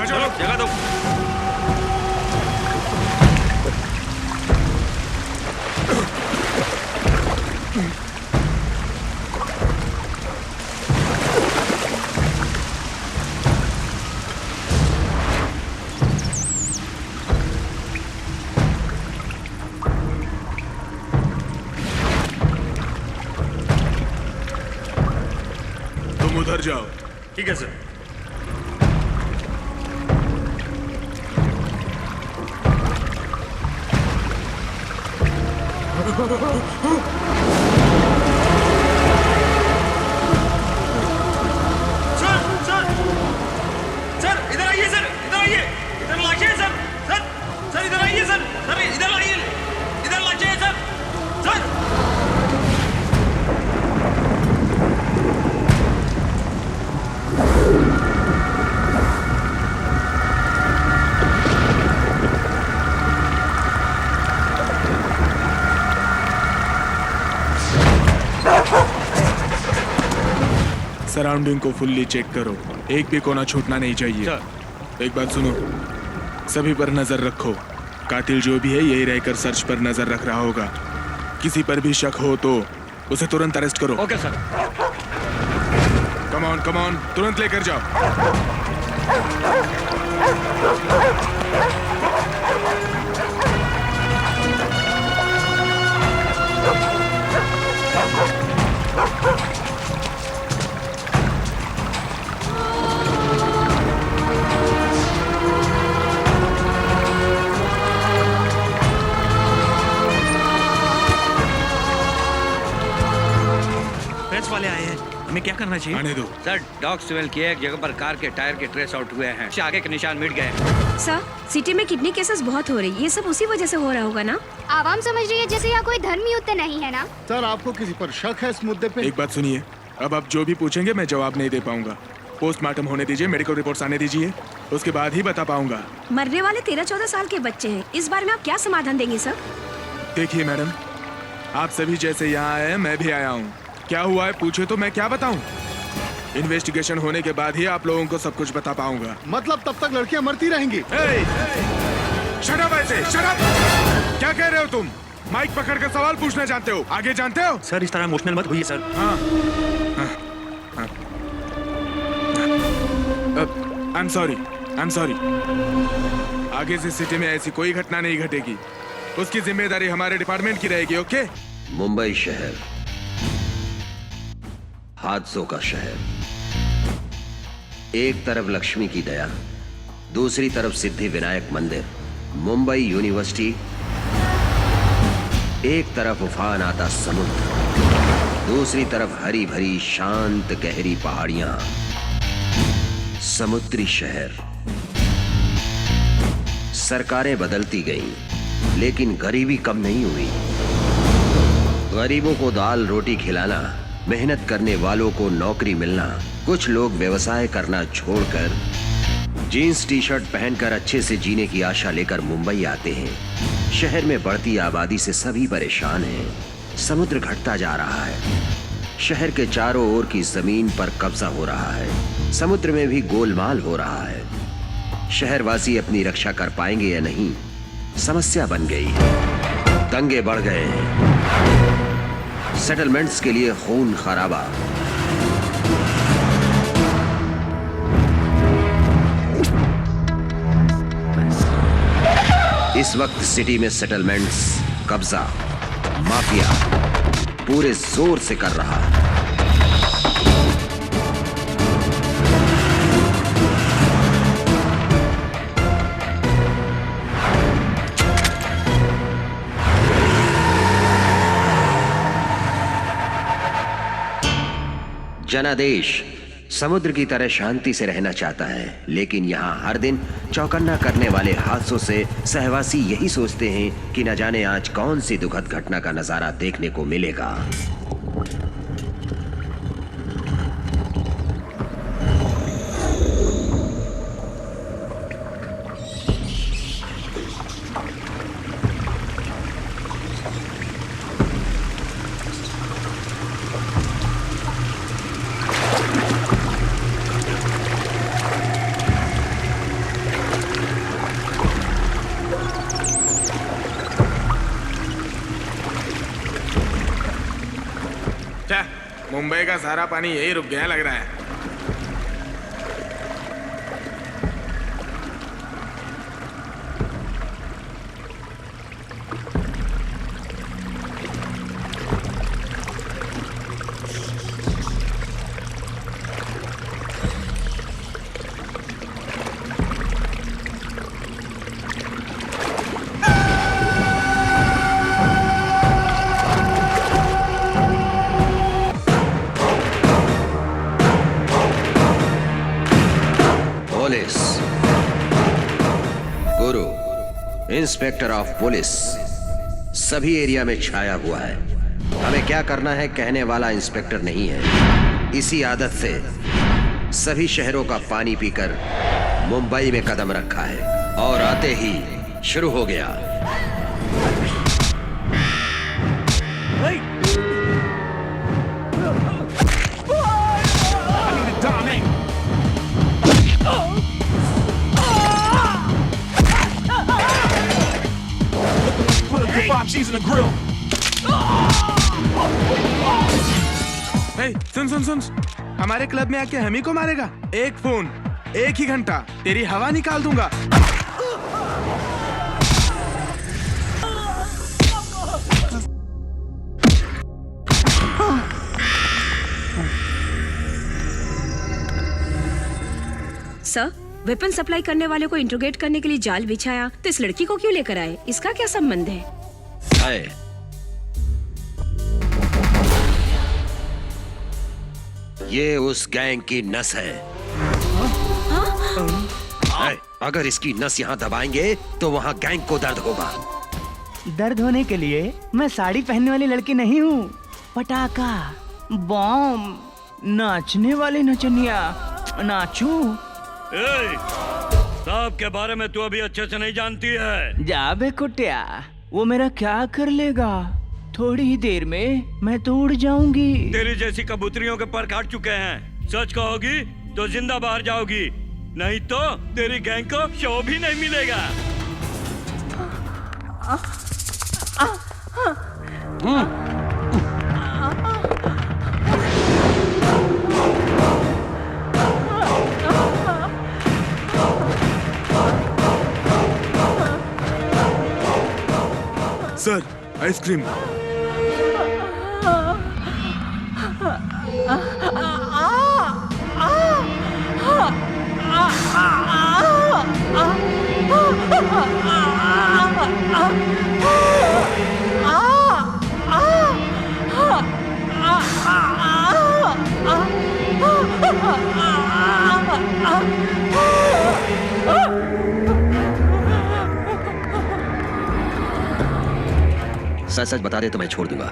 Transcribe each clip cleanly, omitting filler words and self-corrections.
जाओ, जगह दो। तुम उधर जाओ। ठीक है सर। सर सर सर इधर आइए सर, इधर आइए, इधर लाशियां सर, सर सर इधर आइए सर, सर इधर आइए, इधर लाशियां सर, सर। सराउंडिंग को फुल्ली चेक करो, एक भी कोना छूटना नहीं चाहिए। सर। एक बात सुनो, सभी पर नजर रखो। कातिल जो भी है यही रहकर सर्च पर नजर रख रहा होगा। किसी पर भी शक हो तो उसे तुरंत अरेस्ट करो। Okay sir. कम ऑन, तुरंत लेकर जाओ। प्रेस वाले आए हैं, हमें क्या करना चाहिए? आने दो। सर, डॉग स्मेल किए, एक जगह पर कार के टायर के ट्रेस आउट हुए हैं, आगे के निशान मिट गए। सर, सिटी में किडनी केसेस बहुत हो रही है, ये सब उसी वजह से हो रहा होगा ना? आवाम समझ रही है जैसे यहाँ कोई धर्म युद्ध नहीं है ना? सर, आपको किसी पर शक है इस मुद्दे पे? एक बात सुनिए, अब आप जो भी पूछेंगे मैं जवाब नहीं दे पाऊंगा। पोस्टमार्टम होने दीजिए, मेडिकल रिपोर्ट्स आने दीजिए, उसके बाद ही बता पाऊंगा। मरने वाले 13-14 साल के बच्चे हैं, इस बारे में आप क्या समाधान देंगे सर? देखिए मैडम, आप सभी जैसे यहाँ आए हैं मैं भी आया हूँ। क्या हुआ है पूछे तो मैं क्या बताऊँ? इन्वेस्टिगेशन होने के बाद ही आप लोगों को सब कुछ बता पाऊंगा। मतलब तब तक लड़कियां मरती रहेंगी? शट अप ऐसे, शट अप! क्या कह रहे हो तुम? माइक पकड़ कर सवाल पूछना जानते हो, आगे जानते हो? सर इस तरह इमोशनल मत होइए सर। I am sorry. आगे से सिटी में ऐसी कोई घटना नहीं घटेगी, उसकी जिम्मेदारी हमारे डिपार्टमेंट की रहेगी। ओके? मुंबई शहर हादसों का शहर। एक तरफ लक्ष्मी की दया, दूसरी तरफ सिद्धि विनायक मंदिर, मुंबई यूनिवर्सिटी, एक तरफ उफान आता समुद्र, दूसरी तरफ हरी भरी शांत गहरी पहाड़ियां। समुद्री शहर। सरकारें बदलती गईं, लेकिन गरीबी कम नहीं हुई। गरीबों को दाल रोटी खिलाना, मेहनत करने वालों को नौकरी मिलना, कुछ लोग व्यवसाय करना छोड़कर जीन्स टी शर्ट पहनकर अच्छे से जीने की आशा लेकर मुंबई आते हैं। शहर में बढ़ती आबादी से सभी परेशान हैं। समुद्र घटता जा रहा है, शहर के चारों ओर की जमीन पर कब्जा हो रहा है, समुद्र में भी गोलमाल हो रहा है। शहरवासी अपनी रक्षा कर पाएंगे या नहीं, समस्या बन गई है। दंगे बढ़ गए हैं, सेटलमेंट्स के लिए खून खराबा। इस वक्त सिटी में सेटलमेंट्स, कब्जा, माफिया पूरे जोर से कर रहा है। जनादेश समुद्र की तरह शांति से रहना चाहता है, लेकिन यहाँ हर दिन चौकन्ना करने वाले हादसों से सहवासी यही सोचते हैं कि न जाने आज कौन सी दुखद घटना का नजारा देखने को मिलेगा। मुंबई का सारा पानी यही रुक गया लग रहा है। Police, Guru, inspector of police सभी एरिया में छाया हुआ है। हमें क्या करना है कहने वाला इंस्पेक्टर नहीं है। इसी आदत से सभी शहरों का पानी पीकर मुंबई में कदम रखा है और आते ही शुरू हो गया। हे, सुन सुन सुन, हमारे क्लब में आके हम ही को मारेगा। एक फोन, एक ही घंटा, तेरी हवा निकाल दूंगा। सर, वेपन सप्लाई करने वाले को इंट्रोगेट करने के लिए जाल बिछाया तो इस लड़की को क्यों लेकर आए? इसका क्या संबंध है? ये उस गैंग की नस है। अगर इसकी नस यहाँ दबाएंगे तो वहाँ गैंग को दर्द होगा। दर्द होने के लिए मैं साड़ी पहनने वाली लड़की नहीं हूँ। पटाखा, बॉम्ब, नाचने वाली नचनिया, नाचू। साहब के बारे में तू अभी अच्छे से नहीं जानती है। जा बे कुटिया, वो मेरा क्या कर लेगा? थोड़ी ही देर में मैं तो उड़ जाऊंगी। तेरी जैसी कबूतरियों के पर काट चुके हैं। सच कहोगी तो जिंदा बाहर जाओगी, नहीं तो तेरी गैंग को शो भी नहीं मिलेगा। Sir, ice cream. सच सच बता दे तो मैं छोड़ दूंगा।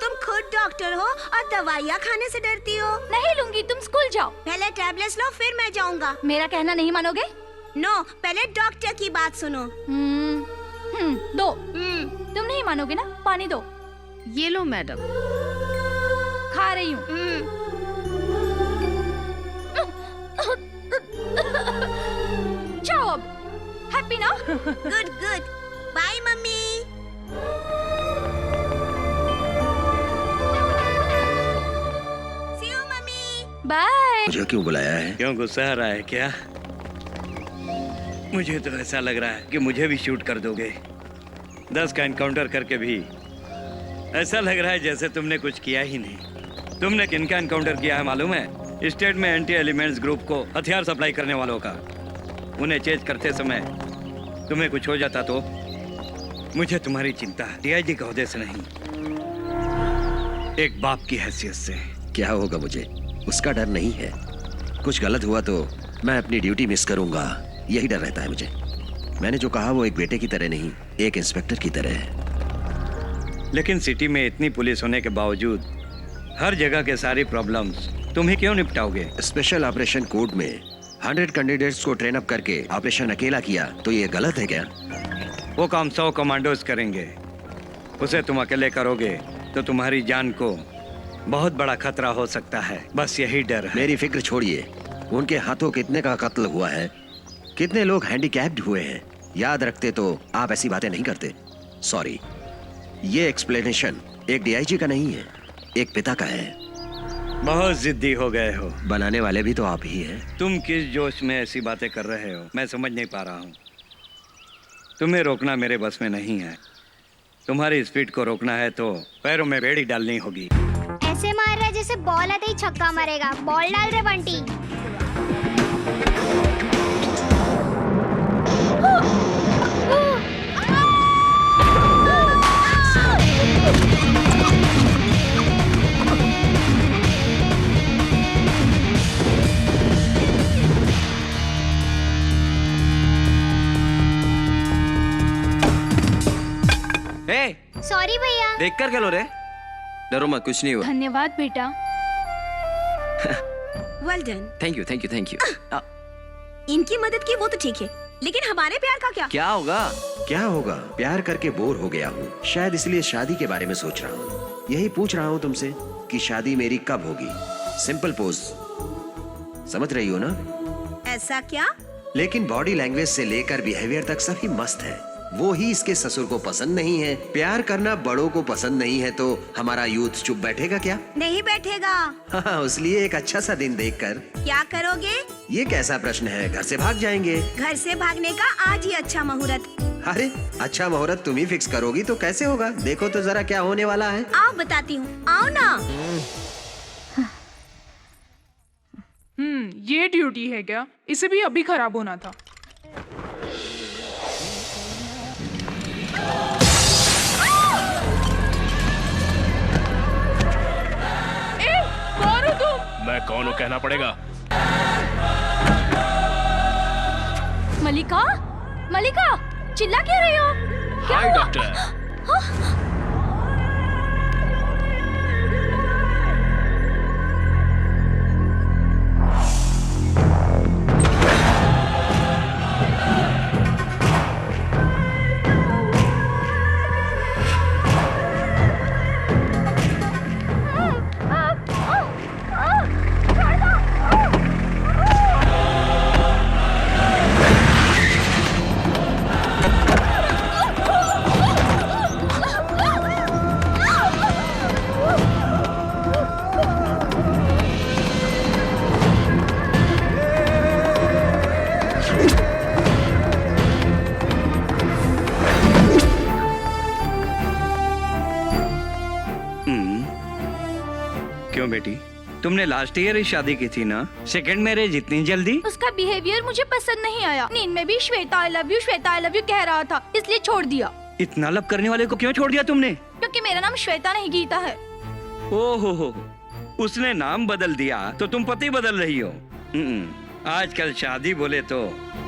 तुम खुद डॉक्टर हो और दवाइयाँ खाने से डरती हो। नहीं लूंगी, तुम स्कूल जाओ। पहले टैबलेट्स लो फिर मैं जाऊँगा। मेरा कहना नहीं मानोगे? नो, पहले डॉक्टर की बात सुनो। दो। तुम नहीं मानोगे ना? पानी दो। ये लो मैडम। खा रही हूँ। जाओ अब। हैप्पी ना? Good good. Bye mummy. See you mummy. Bye. मुझे क्यों बुलाया है? क्यों गुस्सा आ रहा है क्या? मुझे तो ऐसा लग रहा है कि मुझे भी शूट कर दोगे। 10 का एनकाउंटर करके भी ऐसा लग रहा है जैसे तुमने कुछ किया ही नहीं। तुमने किनका एनकाउंटर किया है मालूम है? स्टेट में एंटी एलिमेंट्स ग्रुप को हथियार सप्लाई करने वालों का। उन्हें चेज करते समय तुम्हें कुछ हो जाता तो? मुझे तुम्हारी चिंता डीआईजी के ओहदे से नहीं, एक बाप की हैसियत से। क्या होगा मुझे? उसका डर नहीं है। कुछ गलत हुआ तो मैं अपनी ड्यूटी मिस करूंगा, यही डर रहता है मुझे। मैंने जो कहा वो एक बेटे की तरह नहीं, एक इंस्पेक्टर की तरह है। लेकिन सिटी में इतनी पुलिस होने के बावजूद हर जगह के सारी प्रॉब्लम्स तुम ही क्यों निपटाओगे? स्पेशल ऑपरेशन कोड में 100 कैंडिडेट्स को ट्रेन अप करके ऑपरेशन अकेला किया तो ये गलत है क्या? वो काम 100 कमांडोज करेंगे, उसे तुम अकेले करोगे तो तुम्हारी जान को बहुत बड़ा खतरा हो सकता है। बस यही डर है। मेरी फिक्र छोड़िए। उनके हाथों कितने का कत्ल हुआ है, कितने लोग हैंडीकैप्ड हुए हैं, याद रखते तो आप ऐसी बातें नहीं करते। सॉरी, ये एक्सप्लेनेशन एक डीआईजी का नहीं है, एक पिता का है। बहुत जिद्दी हो गए हो। बनाने वाले भी तो आप ही हैं। तुम किस जोश में ऐसी बातें कर रहे हो मैं समझ नहीं पा रहा हूँ। तुम्हें रोकना मेरे बस में नहीं है। तुम्हारी स्पीड को रोकना है तो पैरों में बेड़ी डालनी होगी। ऐसे मार रहा है जैसे बॉल आते ही छक्का मारेगा। बॉल डाल रहे बंटी। सॉरी भैया। देख कर क्या लो रे? डरो मत, कुछ नहीं हुआ। धन्यवाद बेटा। Well done. Thank you thank you thank you. इनकी मदद की वो तो ठीक है, लेकिन हमारे प्यार का क्या? क्या होगा? क्या होगा? प्यार करके बोर हो गया हूँ, शायद इसलिए शादी के बारे में सोच रहा हूँ। यही पूछ रहा हूँ तुमसे कि शादी मेरी कब होगी। सिंपल पोज, समझ रही हो ना? ऐसा क्या? लेकिन बॉडी लैंग्वेज से लेकर बिहेवियर तक सभी मस्त है। वो ही इसके ससुर को पसंद नहीं है। प्यार करना बड़ों को पसंद नहीं है तो हमारा यूथ चुप बैठेगा क्या? नहीं बैठेगा। हाँ, इसलिए एक अच्छा सा दिन देखकर। क्या करोगे? ये कैसा प्रश्न है? घर से भाग जाएंगे। घर से भागने का आज ही अच्छा मुहूर्त। अरे अच्छा मुहूर्त तुम ही फिक्स करोगी तो कैसे होगा? देखो तो जरा क्या होने वाला है। आओ बताती हूँ, आओ ना। ये ड्यूटी है क्या? इसे भी अभी खराब होना था। कौन हो तुम? मैं कौन हूँ कहना पड़ेगा। मलिका, मलिका, चिल्ला क्यों रही हो? हाय डॉक्टर। क्यों बेटी, तुमने लास्ट ईयर ही शादी की थी ना? सेकंड मैरिज इतनी जल्दी? उसका बिहेवियर मुझे पसंद नहीं आया। नींद में भी Shweta I love you, Shweta I love you कह रहा था, इसलिए छोड़ दिया। इतना लब करने वाले को क्यों छोड़ दिया तुमने? क्योंकि मेरा नाम श्वेता नहीं गीता है। ओहो हो, उसने नाम बदल दिया तो तुम पति बदल रही हो। आजकल शादी बोले तो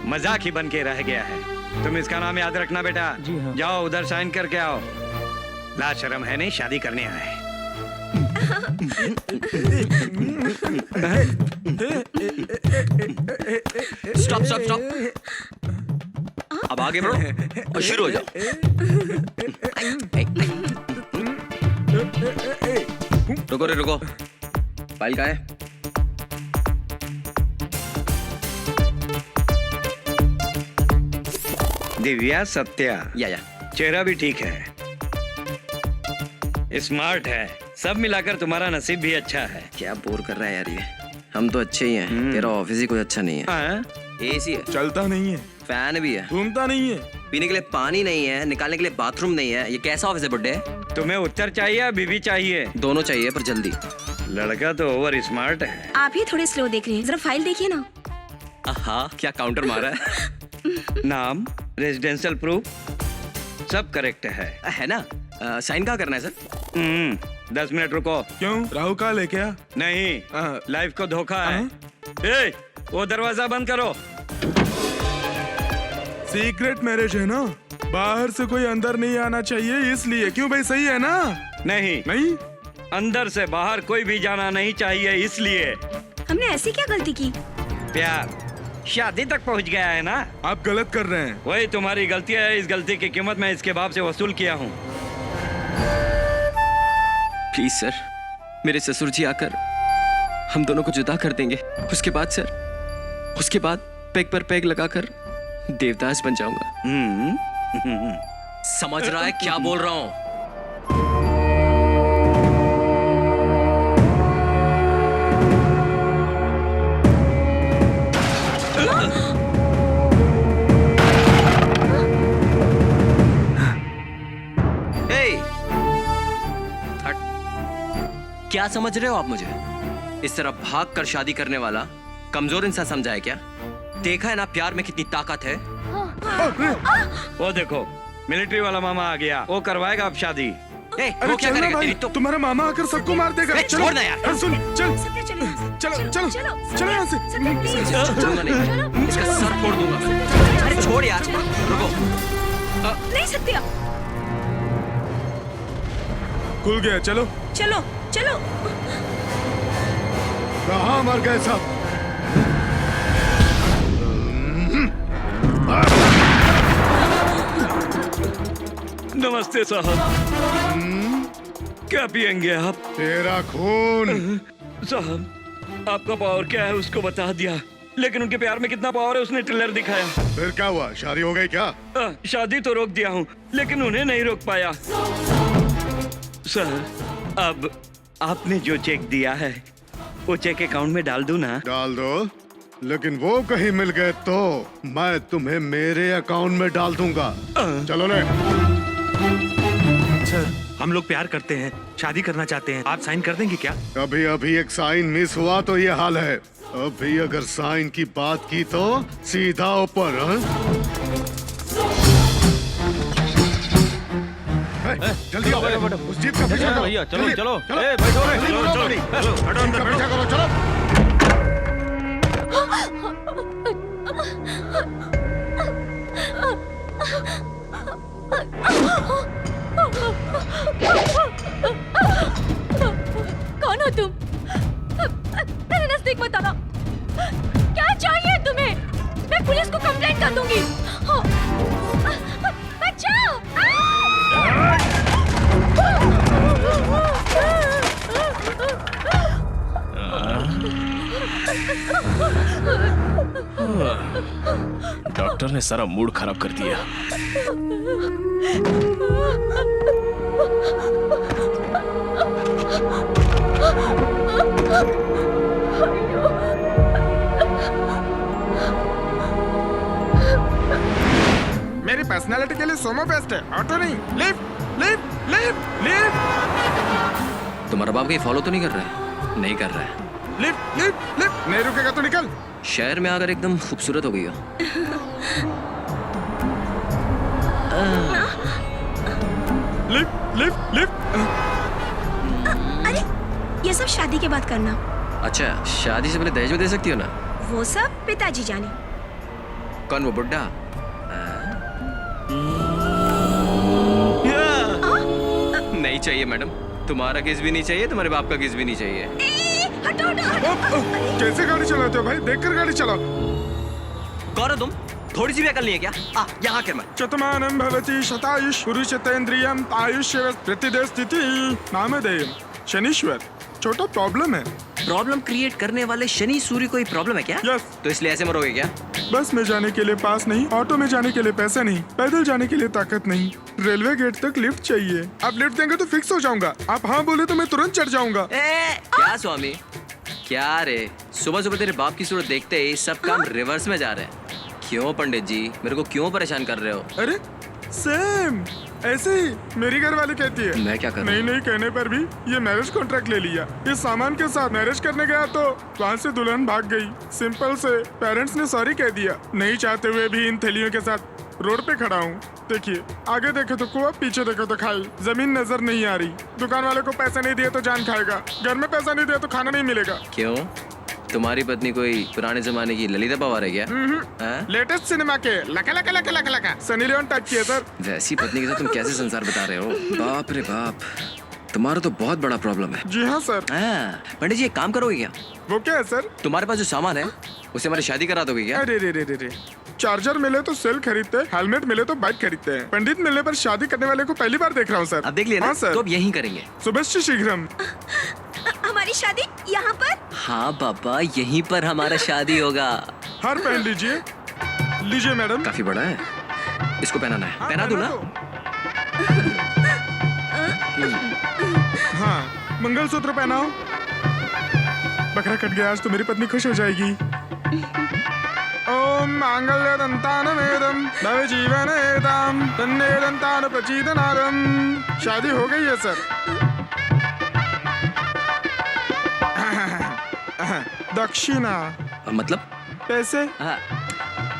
मजाक ही बन के रह गया है। तुम इसका नाम याद रखना बेटा। जी हाँ। जाओ उधर साइन करके आओ। लाज शर्म है नहीं, शादी करने आए। Stop stop stop. अब आगे बढ़ो और शुरू हो जाओ। रुको रे रुको, फाइल कहाँ है? दिव्या सत्या, या चेहरा भी ठीक है, स्मार्ट है, सब मिलाकर तुम्हारा नसीब भी अच्छा है। क्या बोर कर रहा है यार ये। हम तो अच्छे ही हैं, तेरा ऑफिस ही कोई अच्छा नहीं है। हाँ? एसी है, चलता नहीं है, फैन भी है, घूमता नहीं है, पीने के लिए पानी नहीं है, निकालने के लिए बाथरूम नहीं है। ये कैसा ऑफिस है बुड्ढे? तुम्हें उत्तर चाहिए या बीवी चाहिए? दोनों चाहिए पर जल्दी। लड़का तो ओवर स्मार्ट है। आप ही थोड़े स्लो देख रहे हैं, जरा फाइल देखिए ना। हाँ, क्या काउंटर मारा है? नाम, रेजिडेंशियल प्रूफ, सब करेक्ट है ना? साइन कहाँ करना है सर? 10 मिनट रुको। क्यों? राहु काल है क्या? नहीं, लाइफ को धोखा है। ए, वो दरवाजा बंद करो। सीक्रेट मैरिज है ना, बाहर से कोई अंदर नहीं आना चाहिए, इसलिए। क्यों भाई, सही है ना? नहीं नहीं, अंदर से बाहर कोई भी जाना नहीं चाहिए, इसलिए। हमने ऐसी क्या गलती की? प्यार शादी तक पहुंच गया है ना। आप गलत कर रहे हैं। वही तुम्हारी गलती है, इस गलती की कीमत मैं इसके बाप से वसूल किया हूँ। प्लीज सर, मेरे ससुर जी आकर हम दोनों को जुदा कर देंगे। उसके बाद सर, उसके बाद पेग पर पेग लगाकर देवदास बन जाऊंगा। समझ रहा है क्या बोल रहा हूँ? क्या समझ रहे हो आप मुझे? इस तरह भाग कर शादी करने वाला कमजोर इंसान समझा है क्या? देखा है ना प्यार में कितनी ताकत है। वो देखो, मिलिट्री वाला मामा आ गया, वो करवाएगा अब शादी। अरे क्या करेगा? तेरी तो तुम्हारा मामा आकर सबको मार देगा। छोड़ ना यार। सुन, चल चलो चलो चलो यहाँ से। छोड़ूंगा नहीं, इसका सर फोड़ दूंगा। अरे छोड़ यार, रुको। नहीं सत्या, खुल गया, चलो चलो चलो। कहाँ मर गए सब? नमस्ते साहब। क्या पियेंगे आप? तेरा खून। साहब, आपका पावर क्या है उसको बता दिया, लेकिन उनके प्यार में कितना पावर है उसने ट्रेलर दिखाया। फिर क्या हुआ? शादी हो गई क्या? शादी तो रोक दिया हूँ, लेकिन उन्हें नहीं रोक पाया। सर, अब आपने जो चेक दिया है वो चेक अकाउंट में डाल दूं ना? डाल दो, लेकिन वो कहीं मिल गए तो मैं तुम्हें मेरे अकाउंट में डाल दूंगा। चलो ले। सर, हम लोग प्यार करते हैं, शादी करना चाहते हैं, आप साइन कर देंगे क्या? अभी अभी एक साइन मिस हुआ तो ये हाल है। अभी अगर साइन की बात की तो सीधा ऊपर। जल्दी आओ, उस जीप का पीछा करो। भैया चलो चलो, बैठो रे, हटो अंदर, पीछा करो, चलो। कौन हो तुम? मेरे नजदीक मत आना। क्या चाहिए तुम्हें? मैं पुलिस को कंप्लेंट कर दूंगी। बचाओ! डॉक्टर ने सारा मूड खराब कर दिया। मेरी पर्सनालिटी के लिए सोमो बेस्ट है, ऑटो नहीं। Lift lift lift lift. तुम्हारा बाप कहीं फॉलो तो नहीं कर रहा है? नहीं कर रहा है। Lift lift lift. नहीं रुकेगा तो निकल। शहर में आकर एकदम खूबसूरत हो गई हो। Lift lift lift. अरे ये सब शादी के बाद करना। अच्छा, शादी से पहले दहेज में दे सकती हो ना? वो सब पिताजी जाने। कौन, वो बुड्ढा? नहीं चाहिए मैडम, तुम्हारा किस भी नहीं चाहिए, तुम्हारे बाप का किस भी नहीं चाहिए। हटो हटो कैसे गाड़ी चलाते हो भाई? देखकर गाड़ी चलाओ। कौन हो तुम? थोड़ी सी भी अकल नहीं है क्या? यहाँ कर मत। शतमानं भवति शतायुष पुरुषतेन्द्रियं आयुष्य प्रतिदे स्थिति नामधेयम् शनीश्वर। छोटा प्रॉब्लम है। प्रॉब्लम क्रिएट करने वाले शनि सूर्य कोई प्रॉब्लम है क्या? यस। तो इसलिए ऐसे मरोगे क्या? बस में जाने के लिए पास नहीं, ऑटो में जाने के लिए पैसे नहीं, पैदल जाने के लिए ताकत नहीं, रेलवे गेट तक लिफ्ट चाहिए। आप लिफ्ट देंगे तो फिक्स हो जाऊंगा। आप हाँ बोले तो मैं तुरंत चढ़ जाऊंगा। क्या स्वामी, क्या रे, सुबह सुबह तेरे बाप की सूरत देखते ही सब काम रिवर्स में जा रहे हैं। क्यों पंडित जी, मेरे को क्यों परेशान कर रहे हो? अरे सेम ऐसे ही मेरी घर वाली कहती है। मैं क्या करूं? नहीं नहीं कहने पर भी ये मैरिज कॉन्ट्रैक्ट ले लिया। इस सामान के साथ मैरिज करने गया तो वहाँ से दुल्हन भाग गई। सिंपल से पेरेंट्स ने सॉरी कह दिया। नहीं चाहते हुए भी इन थैलियों के साथ रोड पे खड़ा हूँ। देखिए, आगे देखे तो कुआं, पीछे देखे तो खाई। जमीन नजर नहीं आ रही। दुकान वाले को पैसे नहीं दिए तो जान खाएगा। घर में पैसा नहीं दिया तो खाना नहीं मिलेगा। क्यों, तुम्हारी पत्नी कोई पुराने जमाने की ललिता पवार है क्या? लेटेस्ट सिनेमा के लका लका लका लका लका सनी लियोन टाइप की है सर। वैसी पत्नी के साथ तुम कैसे संसार बता रहे हो? बाप रे बाप, तुम्हारा तो बहुत बड़ा प्रॉब्लम है। जी हाँ सर। पंडित जी एक काम करोगे क्या? वो क्या है सर? तुम्हारे पास जो सामान है उसे हमारी शादी करा दोगे क्या? अरे रे रे रे रे, चार्जर मिले तो सेल खरीदते, हेलमेट मिले तो बाइक खरीदते हैं। पंडित मिलने पर शादी करने वाले को पहली बार देख रहा हूँ सर। अब देख लिया ना? हाँ सर। तो अब यही करेंगे। सुबह शीघ्रम। हमारी शादी यहाँ पर? हाँ पापा, यहीं पर हमारा शादी होगा। हार पहन लीजिए। लीजिए मैडम। काफी बड़ा है, इसको पहनाना है। पहना दूं ना? हाँ, मंगलसूत्र पहनाओ। बकरा कट गया आज तो मेरी पत्नी खुश हो जाएगी। ओम मांगल्य दंतान वेदम भव जीवन एदाम तन्ने दंतान प्रचीदनारम। शादी हो गई है सर। दक्षिणा मतलब पैसे? हाँ,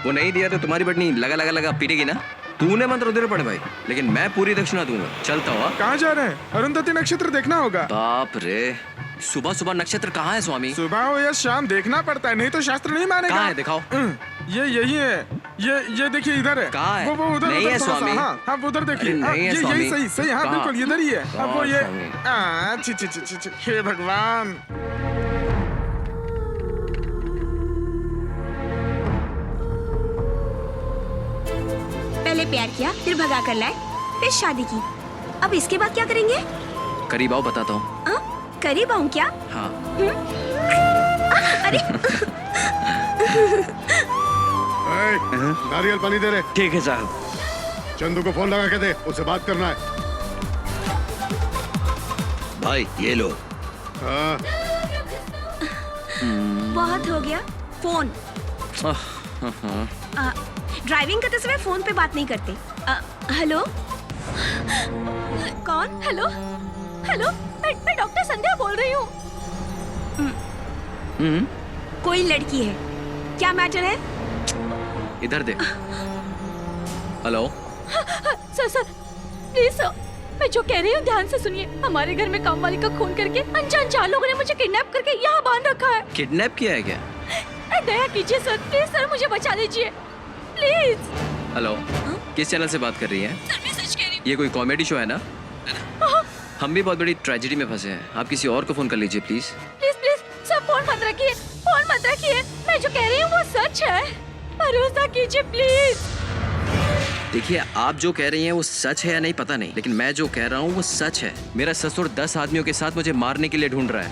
वो नहीं दिया तो तुम्हारी बटनी लगा लगा लगा पीटेगी ना? तूने मंत्र उधर पड़े भाई, लेकिन मैं पूरी दक्षिणा दूंगा। चलता हुआ। कहाँ जा रहे हैं? अरुंधति नक्षत्र देखना होगा। बाप रे, सुबह सुबह नक्षत्र कहाँ है स्वामी? सुबह हो या शाम देखना पड़ता है, नहीं तो शास्त्र नहीं मानेगा। कहाँ है दिखाओ। ये यही है। ये देखिए इधर है। कहाँ है? वो उधर नहीं है स्वामी। हाँ वो उधर देखिए। नहीं है ये स्वामी। यही सही सही। हाँ कहाँ? बिल्कुल इधर ही है। अब वो ये स्वामी। छी छी छी छी, हे भगवान। पहले प्यार किया, फिर भगा कर लाए, फिर शादी की। अब इसके बाद क्या करेंगे? करीब आओ, बताता हूँ। करीब आऊँ क्या? हाँ। अरे नारियल पानी दे रहे। ठीक है साहब। चंदू को फोन लगा के दे, उससे बात करना है। भाई ये लो। हाँ। बहुत हो गया फोन। ड्राइविंग करते समय फोन पे बात नहीं करते। हेलो? कौन? हेलो हेलो, मैं डॉक्टर संध्या बोल रही हूँ। कोई लड़की है, क्या मैटर है? इधर दे। Hello sir sir please sir, मैं जो कह रही हूँ ध्यान से सुनिए। हमारे घर में काम वाली का खून करके अनजान 4 लोगों ने मुझे किडनैप करके यहाँ बांध रखा है। किडनैप किया है क्या? दया कीजिए सर, प्लीज सर, मुझे बचा लीजिए प्लीज। हेलो, किस चैनल से बात कर रही हैं? सर मैं सच कह रही हूँ। ये कोई कॉमेडी शो है ना? हम भी बहुत बड़ी ट्रेजेडी में फंसे हैं। आप किसी और को फोन कर लीजिए please. Please please sir, phone मत रखिए, फोन मत रखिए। मैं जो कह रही हूँ वो सच है, भरोसा कीजिए प्लीज। देखिए, आप जो कह रही हैं वो सच है या नहीं पता नहीं, लेकिन मैं जो कह रहा हूँ वो सच है। मेरा ससुर 10 आदमियों के साथ मुझे मारने के लिए ढूंढ रहा है।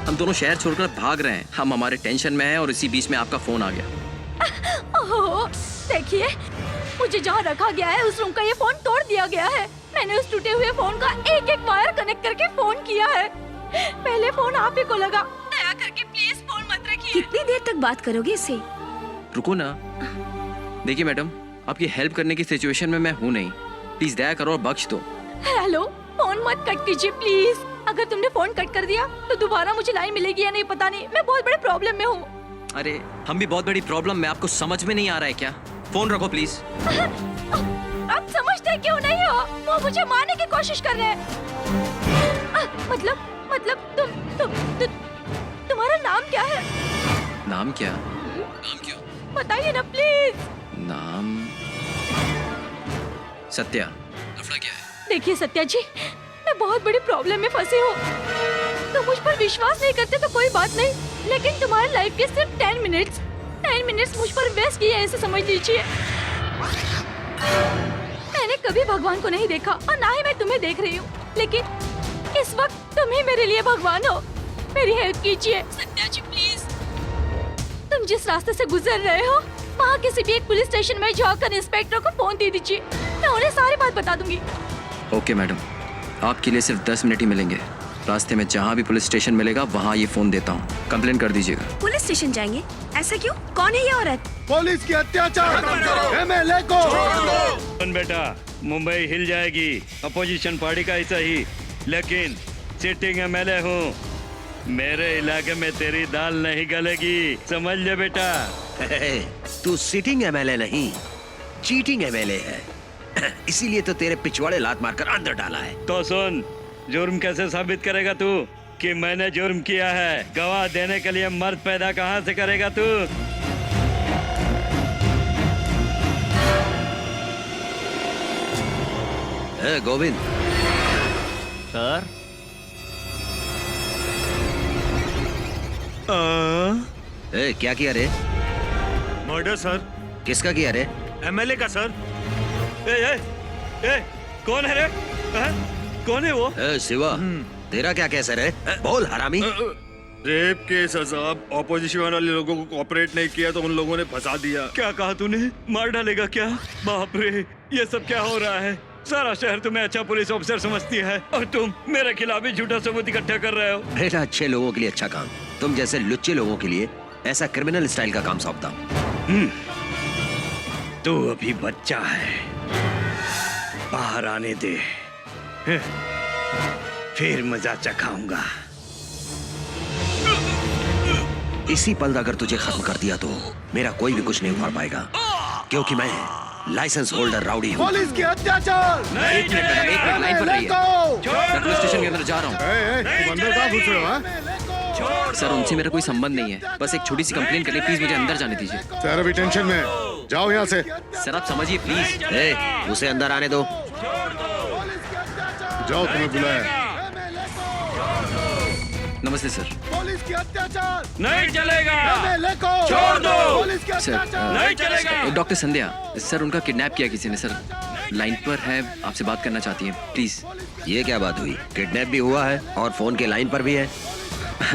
हम दोनों शहर छोड़कर भाग रहे हैं। हम हमारे टेंशन में हैं और इसी बीच में आपका फोन आ गया। ओह, देखिए, मुझे जहाँ रखा गया है उस रूम का ये फोन तोड़ दिया गया है। मैंने उस टूटे हुए फोन का एक एक वायर कनेक्ट करके फोन किया है। पहले फोन आप ही को लगा। दया करके प्लीज फोन मत रखिए। कितनी देर तक बात करोगे इससे? रुको ना। देखिए मैडम, आपकी हेल्प करने की सिचुएशन में मैं हूँ नहीं। प्लीज दया करो और बख्श दो। हेलो, फोन मत कट कीजिए प्लीज। अगर तुमने फोन कट कर दिया तो दोबारा मुझे लाइन मिलेगी या नहीं पता नहीं। मैं बहुत बड़े प्रॉब्लम में हूँ। अरे हम भी बहुत बड़ी प्रॉब्लम में, आपको समझ में नहीं आ रहा है क्या? फोन रखो प्लीज। आप समझते क्यों नहीं हो? वो मुझे मारने की कोशिश कर रहे हैं। मतलब तुम्हारा नाम क्या है? नाम क्या? नाम क्यों? बताइए ना प्लीज। नाम सत्या। लफड़ा क्या है? देखिए सत्या जी, मैं बहुत बड़ी प्रॉब्लम में फंसी हूँ। तुम मुझ पर विश्वास नहीं करते तो कोई बात नहीं, लेकिन तुम्हारी लाइफ के सिर्फ 10 मिनट्स मुझ पर वेस्ट किए हैं, ऐसे समझ लीजिए। मैंने कभी भगवान को नहीं देखा और ना ही मैं तुम्हें देख रही हूँ, लेकिन इस वक्त तुम ही मेरे लिए भगवान हो। मेरी हेल्प कीजिए सत्या जी प्लीज। तुम जिस रास्ते से गुजर रहे हो वहाँ किसी भी एक पुलिस स्टेशन में जाकर इंस्पेक्टर को फोन दे दीजिए, मैं उन्हें सारी बात बता दूंगी। ओके मैडम, आपके लिए सिर्फ 10 मिनट ही मिलेंगे। रास्ते में जहाँ भी पुलिस स्टेशन मिलेगा वहाँ ये फोन देता हूँ, कंप्लेन कर दीजिएगा। पुलिस स्टेशन जाएंगे? ऐसा क्यों? कौन है ये औरत? पुलिस की अत्याचार एमएलए को। सुन बेटा, मुंबई हिल जाएगी, अपोजिशन पार्टी का हिस्सा ही, लेकिन सिटिंग एमएलए हूँ। मेरे इलाके में तेरी दाल नहीं गलेगी, समझ ले बेटा। तू सिटिंग एमएलए नहीं, चीटिंग एमएलए है। इसीलिए तो तेरे पिछवाड़े लात मारकर अंदर डाला है। तो सुन, जुर्म कैसे साबित करेगा तू कि मैंने जुर्म किया है? गवाह देने के लिए मर्द पैदा कहाँ से करेगा तू? गोविंद सर, क्या किया रे? Murder sir. किसका किया रे? एमएलए का सर। कौन है रे? कौन है वो? शिवा, तेरा क्या केस है रे? बोल हरामी। रेप केस है साहब। ऑपोजिशन वाले लोगों को कोऑपरेट नहीं किया तो उन लोगों ने फंसा दिया। क्या कहा तूने? मार डालेगा क्या? बाप रे, ये सब क्या हो रहा है? सारा शहर तुम्हें अच्छा पुलिस ऑफिसर समझती है और तुम मेरे खिलाफ ही झूठा सबूत इकट्ठा कर रहे हो। बेटा, अच्छे लोगों के लिए अच्छा काम, तुम जैसे लुच्चे लोगों के लिए ऐसा क्रिमिनल स्टाइल का काम सौंपता हूँ। तू अभी बच्चा है, बाहर आने दे, फिर मजा चखाऊंगा। इसी पल अगर तुझे खत्म कर दिया तो मेरा कोई भी कुछ नहीं उखाड़ पाएगा, क्योंकि मैं लाइसेंस होल्डर राउडी हूँ। पुलिस की अत्याचार। एक मिनट लाइन पर रहिए। मैं पुलिस स्टेशन के अंदर जा रहा हूँ। अंदर कहाँ घुस रहे हो? हाँ? सर, उनसे मेरा कोई संबंध नहीं है, बस एक छोटी सी कंप्लेन करनी, प्लीज मुझे अंदर जाने दीजिए। सर अभी टेंशन में, जाओ यहाँ से। सर आप समझिए प्लीज। उसे अंदर आने दो। जाओ, तुम्हें बुलाया। नमस्ते सर। पुलिस की अत्याचार नहीं चलेगा। एमएलए को छोड़ दो। पुलिस की सर, अत्याचार नहीं चलेगा। डॉक्टर संध्या सर, उनका किडनैप किया किसी ने सर, लाइन पर है, आपसे बात करना चाहती हैं, प्लीज। ये क्या बात हुई? किडनैप भी हुआ है और फोन के लाइन पर भी है।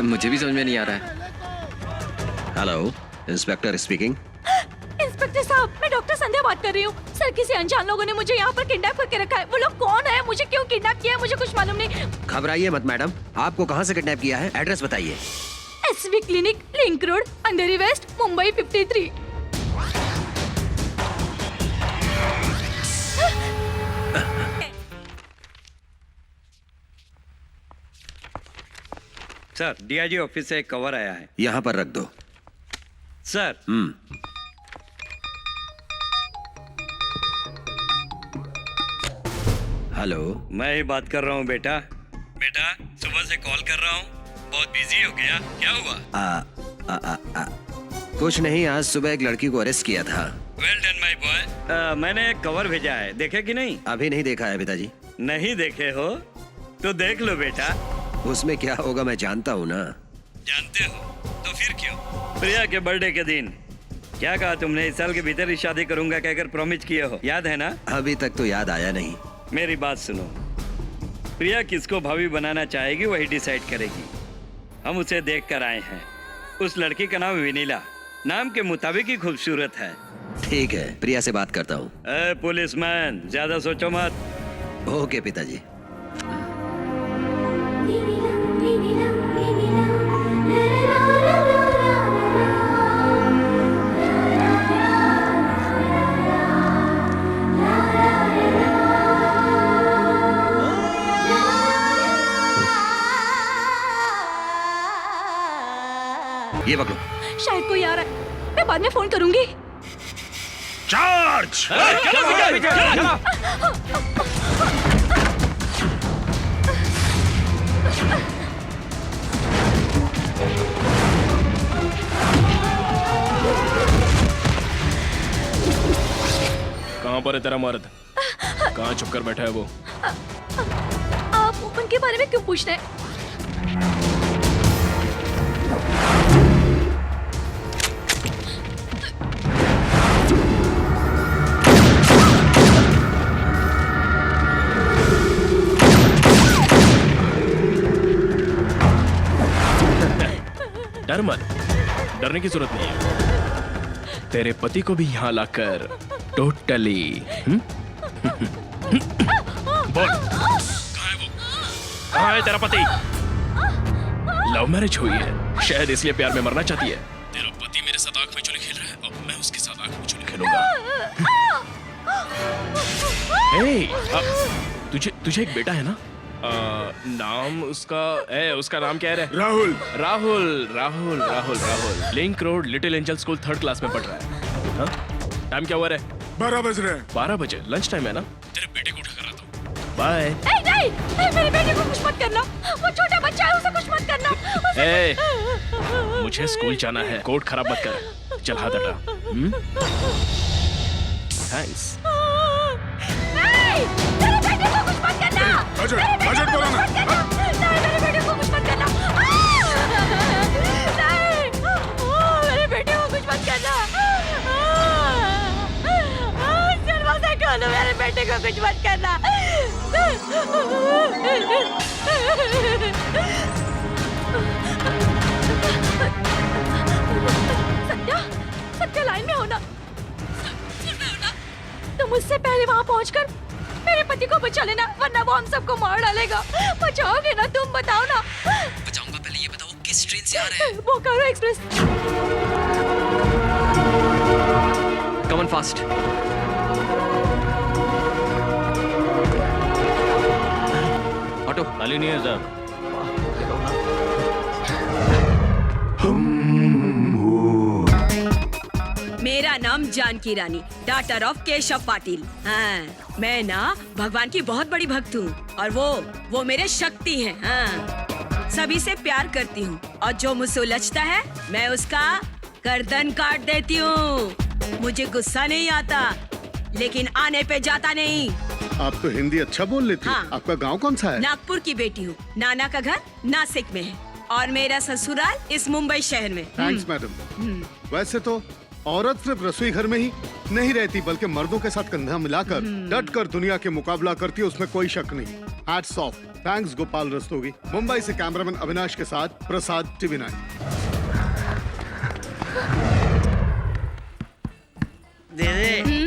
मुझे भी समझ में नहीं आ रहा है। Hello, inspector speaking. इंस्पेक्टर साहब, मैं डॉक्टर संध्या बात कर रही हूँ। सर, किसी अनजान लोगों ने मुझे यहाँ पर किडनैप करके रखा है। वो लोग कौन है, मुझे क्यों किडनैप किया है, मुझे कुछ मालूम नहीं। घबराइए मत मैडम, आपको कहाँ से किडनैप किया है? एड्रेस बताइए। SV clinic, link road, Andheri west, Mumbai 53। Sir, DIG office से एक कवर आया है। यहाँ पर रख दो। सर, हेलो, मैं ही बात कर रहा हूँ बेटा। बेटा, सुबह से कॉल कर रहा हूँ, बहुत बिजी हो गया, क्या हुआ? कुछ नहीं, आज सुबह एक लड़की को अरेस्ट किया था। Well done my boy. मैंने एक कवर भेजा है, देखे कि नहीं? अभी नहीं देखा है पिताजी। नहीं देखे हो तो देख लो बेटा। उसमें क्या होगा मैं जानता हूँ ना। जानते हो तो फिर क्यों? प्रिया के बर्थडे के दिन क्या कहा तुमने? इस साल के भीतर ही शादी करूंगा कहकर प्रॉमिस किए हो, याद है ना? अभी तक तो याद आया नहीं। मेरी बात सुनो, प्रिया किसको भाभी बनाना चाहेगी वही डिसाइड करेगी। हम उसे देख कर आए हैं। उस लड़की का नाम विनीला, नाम के मुताबिक ही खूबसूरत है। ठीक है, प्रिया से बात करता हूँ। पुलिसमैन, ज्यादा सोचो मत। ओके पिताजी। ये पकड़ो। शायद कोई आ रहा है, मैं बाद में फोन करूंगी। चार्ज। कहाँ पर है तेरा मर्द? कहाँ छुप कर बैठा है वो? आप उनके बारे में क्यों पूछ रहे हैं? डर मत, डरने की जरूरत नहीं है। तेरे पति को भी यहाँ लाकर टोटली बोल, कहाँ है तेरा पति? लव मैरिज हुई है, शायद इसलिए प्यार में मरना चाहती है। तेरा पति मेरे साथ आंख में चुली खेल रहा है और मैं उसके साथ आंख में चुली खेलूंगा। तुझे एक बेटा है ना? नाम उसका नाम क्या है? Rahul. Link road little angel school 3rd class में पढ़ रहा है। टाइम क्या हुआ है? 12 बज रहे हैं। 12 बजे लंच टाइम है ना? तेरे बेटे को उठा कर आता हूँ। बाय। नहीं, मेरे बेटे को कुछ मत करना, वो छोटा बच्चा है, उसे कुछ मत करना। मुझे स्कूल जाना है, कोट खराब मत कर। चल हाथ हटा। थैंक्स। मेरे बेटे को कुछ मत करना। बजट बोलो ना। नहीं, मेरे बेटे को कुछ मत करना। नहीं, मेरे बेटे को कुछ मत करना। दरवाजा खोलो, मेरे बेटे को कुछ मत करना। सत्या लाइन में होना। तुम मुझसे पहले वहाँ पहुँचकर मेरे पति को बचा लेना, वरना वो हम सबको मार डालेगा। बचाओगे ना तुम? बताओ ना। बचाऊंगा, पहले ये बताओ किस ट्रेन से आ रहे हैं? Bokaro express. Come on fast. Auto खाली नहीं है सर। मेरा नाम जानकी रानी, डॉटर ऑफ केशव पाटिल। हाँ, मैं ना भगवान की बहुत बड़ी भक्त हूँ और वो मेरे शक्ति हैं। हाँ, सभी से प्यार करती हूँ और जो मुझसे उलझता है मैं उसका गर्दन काट देती हूँ। मुझे गुस्सा नहीं आता, लेकिन आने पे जाता नहीं। आप तो हिंदी अच्छा बोल लेती हैं। हाँ। आपका गांव कौन सा है? नागपुर की बेटी हूँ। नाना का घर नासिक में है और मेरा ससुराल इस मुंबई शहर में। Thanks madam. वैसे तो औरत सिर्फ रसोई घर में ही नहीं रहती, बल्कि मर्दों के साथ कंधा मिलाकर डट कर दुनिया के मुकाबला करती है, उसमें कोई शक नहीं। Hats off. Thanks Gopal Rastogi. Mumbai से कैमरामैन अविनाश के साथ प्रसाद, TV9। दीदी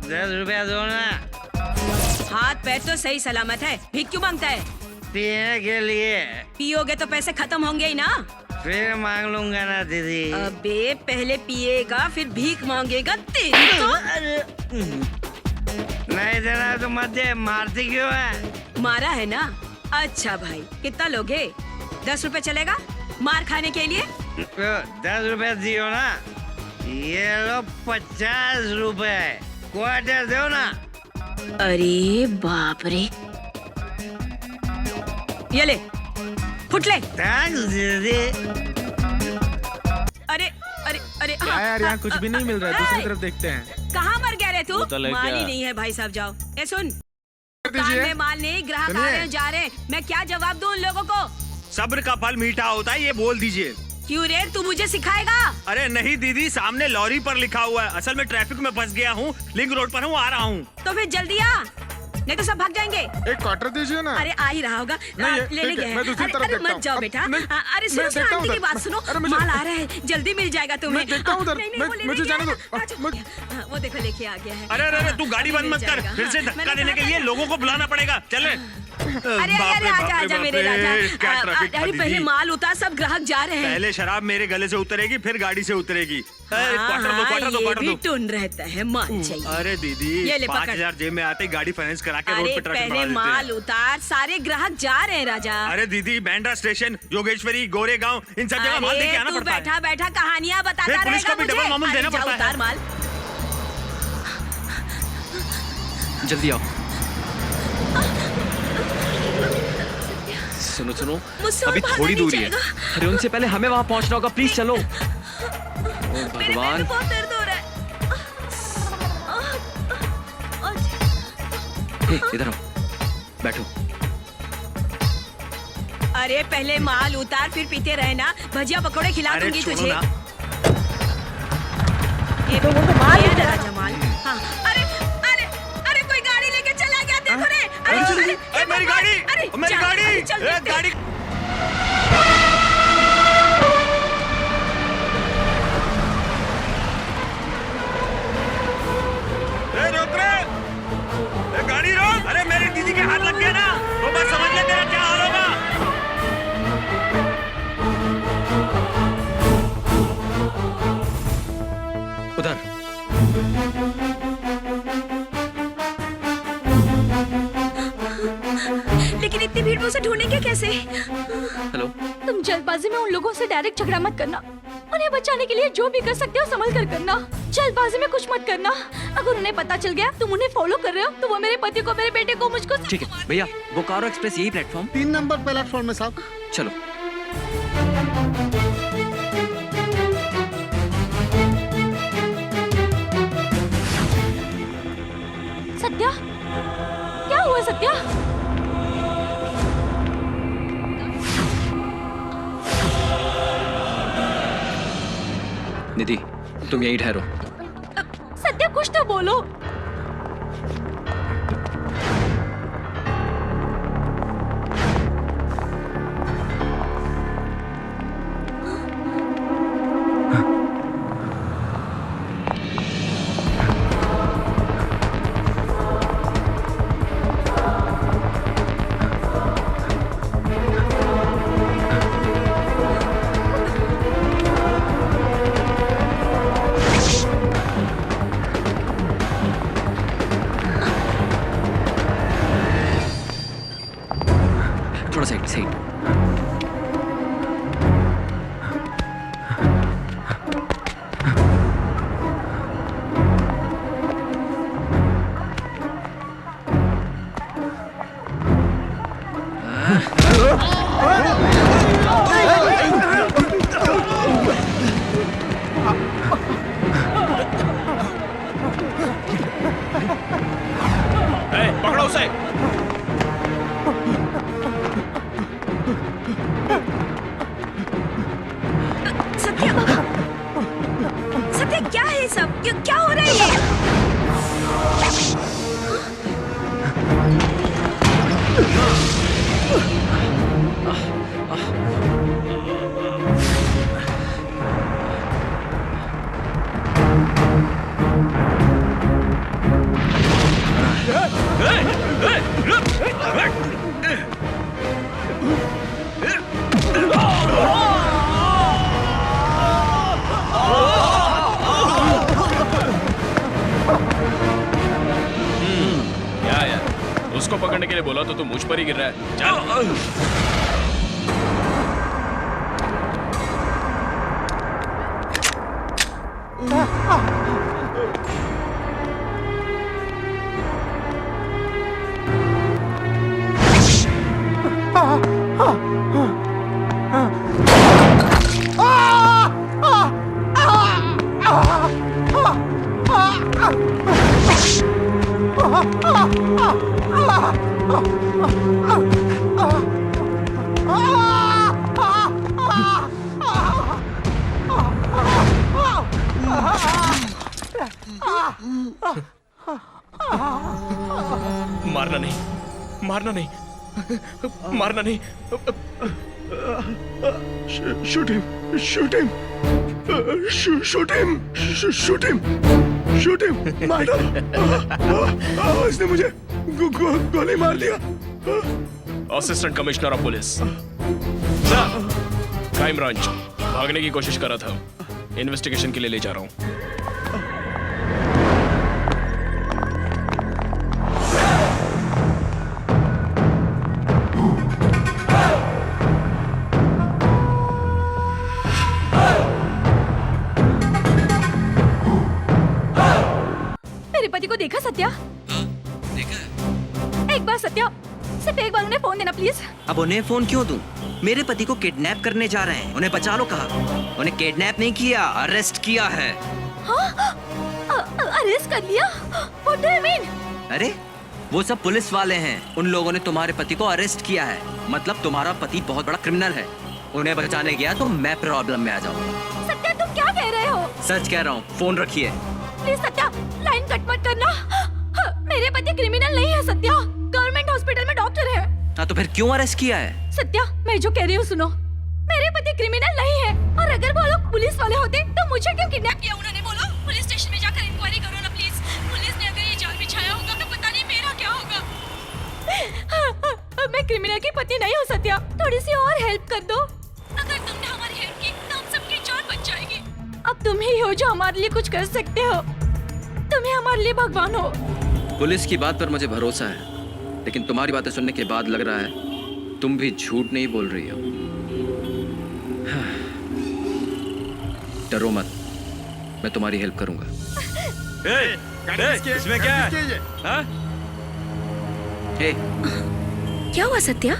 10 रुपया दो ना। हाथ पैर तो सही सलामत है, भीख क्यों मांगता है? पीने के लिए। पियोगे तो पैसे खत्म होंगे ही ना। फिर मांग लूंगा ना दीदी। अबे पहले पिएगा फिर भीख मांगेगा, तेरी तो। नहीं देना तो मत दे, मारती क्यों है? मारा है ना? अच्छा भाई, कितना लोगे? 10 रुपए चलेगा मार खाने के लिए? 10 रुपए दियो ना। ये लो 50 रुपए, क्वार्टर दो ना। अरे बाप रे, ये ले, फुट ले। थैंक्स दीदी। अरे अरे अरे क्या यार, यहाँ कुछ भी नहीं मिल रहा है। दूसरी तरफ देखते हैं। कहाँ मर गया रे तू? बोतल है माल क्या? ही नहीं है भाई साहब, जाओ। ए सुन, दीजिए। दुकान में माल नहीं, ग्राहक आ रहे हैं जा रहे हैं, मैं क्या जवाब दूं उन लोगों को? सब्र का फल मीठा होता है, ये बोल दीजिए। क्यों रे, तू मुझे सिखाएगा? अरे नहीं दीदी, सामने लॉरी पर लिखा हुआ है। असल में ट्रैफिक में फंस गया हूँ, लिंक रोड पर हूँ, आ रहा हूँ। तो फिर जल्दी आ, नहीं तो सब भाग जाएंगे। एक क्वार्टर दीजिए ना। अरे आ ही रहा होगा, लेने गए हैं। मैं दूसरी तरफ अरे देखता मत हूँ। जाओ बेटा। नहीं, अरे मैं सुनो, देखता हूँ आंटी की उधर। बात सुनो, अरे मुझे- माल आ रहा है, जल्दी मिल जाएगा तुम्हें। मैं देखता हूँ उधर। नहीं, वो लेने मुझे गया जाने है। दो। अच्छा, वो देखो लेके आ गया है। अरे अरे तू गाड़ी बंद मत कर, फिर से धक्का देने के लिए लोगों को बुलाना पड़ेगा। चले। अरे अरे आजा आजा मेरे राजा। क्या ट्रैफिक था अरे पहले दीदी। माल उतार, सब ग्राहक जा रहे हैं। पहले शराब मेरे गले से उतरेगी, फिर गाड़ी से उतरेगी। क्वार्टर दो, हाँ, क्वार्टर दो, ये क्वार्टर भी दो। टून रहता है, मान चाहिए। अरे दीदी, ये ले, पकड़। 5000 जेब में आते ही गाड़ी फाइनेंस करा के रोड अरे पे ट्रैफिक पहले बढ़ा देते माल हैं। उतार, सारे ग्राहक जा रहे हैं राजा। अरे दीदी, बैंड्रा स्टेशन, योगेश्वरी, गोरेगांव, इन सब जगह माल लेके आना तू पड़ता है। बैठा बैठा कहानियां बताता फिर पुलिस रहेगा को भी मुझे। डबल मामूल अरे देना जा, पड़ता है। उतार माल। जल्दी आओ। सुनो सुनो, मुझसे अभी और भागा थोड़ी नहीं दूरी है। जाएगा। अरे उनसे पहले हमें वहां पहुंचना होगा, प्लीज चलो। ओ मेरे पेट भगवान। में बहुत दर्द हो रहा है। हे, इधर आओ, बैठो। अरे पहले माल उतार फिर पीते रहना। भजिया पकौड़े खिला दूंगी तुझे। ये तो राजा माल। हाँ, अरे अरे अरे कोई गाड़ी लेके चला गया, देखो रे। अरे मेरी गाड़ी, मेरी गाड़ी, गाड़ी। रोक रे, गाड़ी रोक। अरे मेरी दीदी के हाथ लग गया ना, तो बस समझ ले तेरा क्या हाल होगा। उधर। लेकिन इतनी भीड़ में उसे ढूंढेंगे कैसे? हेलो। तुम जल्दबाजी में उन लोगों से डायरेक्ट झगड़ा मत करना। उन्हें बचाने के लिए जो भी कर सकते हो संभल कर करना। जल्दबाजी में कुछ मत करना। अगर उन्हें पता चल गया तुम उन्हें फॉलो कर रहे हो तो वो मेरे पति को, मेरे बेटे को, मुझको। ठीक है भैया, बोकारो एक्सप्रेस यही प्लेटफॉर्म। 3 नंबर प्लेटफॉर्म में साहब। चलो। सत्या, क्या हुआ सत्या? निधि, तुम यहीं ठहरो। सत्या कुछ तो बोलो। थोड़ा साइड साइड। पकड़ो उसे। सत्या, सत्या क्या है सब? क्या हो रहा है ये? क्या यार, उसको पकड़ने के लिए बोला तो तू मुझ पर ही गिर रहा है। चल। मारना नहीं, मारना नहीं, मारना नहीं। Shoot him, shoot him, shoot him, shoot him, shoot him, मार डालो। इसने मुझे गोली मार दिया। Assistant commissioner of police. Crime branch भागने की कोशिश कर रहा था, इन्वेस्टिगेशन के लिए ले जा रहा हूँ। मेरे पति को देखा सत्या? देखा। एक बार सत्या, सिर्फ एक बार उन्हें फोन देना प्लीज। अब उन्हें फोन क्यों दूं? मेरे पति को किडनैप करने जा रहे हैं, उन्हें बचा लो कहा। उन्हें किडनैप नहीं किया, अरेस्ट किया है। हाँ? अरेस्ट कर लिया? What do you mean? अरे वो सब पुलिस वाले हैं। उन लोगों ने तुम्हारे पति को अरेस्ट किया है। मतलब तुम्हारा पति बहुत बड़ा क्रिमिनल है। उन्हें बचाने गया तो मैं प्रॉब्लम में आ जाऊंगा। सत्या तुम क्या कह रहे हो? सच कह रहा हूँ। फोन रखिए। प्लीज सत्या, लाइन कट मत करना। मेरे पति क्रिमिनल नहीं है सत्या, गवर्नमेंट हॉस्पिटल में डॉक्टर है। हाँ तो फिर क्यों अरेस्ट किया है? सत्या मैं जो कह रही हूँ सुनो, मेरे पति क्रिमिनल नहीं है। और अगर वो लोग पुलिस वाले होते तो मुझे क्यों किडनैप किया उन्होंने? बोलो, पुलिस स्टेशन में जाकर इंक्वायरी करो ना प्लीज। पुलिस ने अगर ये जाल बिछाया होगा तो पता नहीं मेरा क्या होगा। मैं क्रिमिनल की पत्नी नहीं हूँ सत्या, थोड़ी सी और हेल्प कर दो। अगर तुमने हमारी हेल्प की तो हम सबकी जान बच जाएगी। अब तुम ही हो जो हमारे लिए कुछ कर सकते हो। तुम ही हमारे लिए भगवान हो। पुलिस की बात पर मुझे भरोसा है, लेकिन तुम्हारी बातें सुनने के बाद लग रहा है तुम भी झूठ नहीं बोल रही हो। डरो मत, मैं तुम्हारी हेल्प करूंगा। इसमें क्या है? हाँ? हे, क्या हुआ सत्या?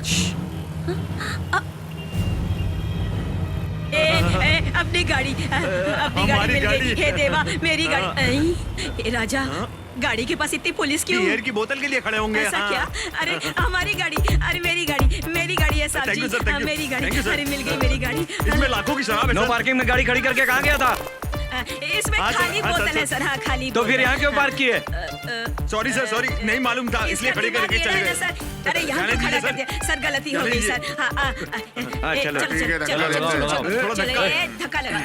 अपनी गाड़ी मिल गई। हे देवा, मेरी गाड़ी। ए राजा, गाड़ी के पास इतनी पुलिस क्यों? बियर की बोतल के लिए खड़े होंगे। ऐसा क्या? अरे हमारी गाड़ी, अरे मेरी गाड़ी है साहब जी। मेरी गाड़ी, अरे मिल गई मेरी गाड़ी। इसमें लाखों की शराब है। नो पार्किंग में गाड़ी खड़ी करके कहाँ गया था? इसमें खाली बोतल है सर। हाँ खाली। तो फिर यहाँ क्यों पार्क किए? सॉरी सर, सॉरी, नहीं मालूम था इसलिए खड़ी करके चले गए। सर अरे यहाँ क्यों खड़ा कर दिया सर? गलती हो गई सर। हाँ चलो, ठीक है, धक्का लगा।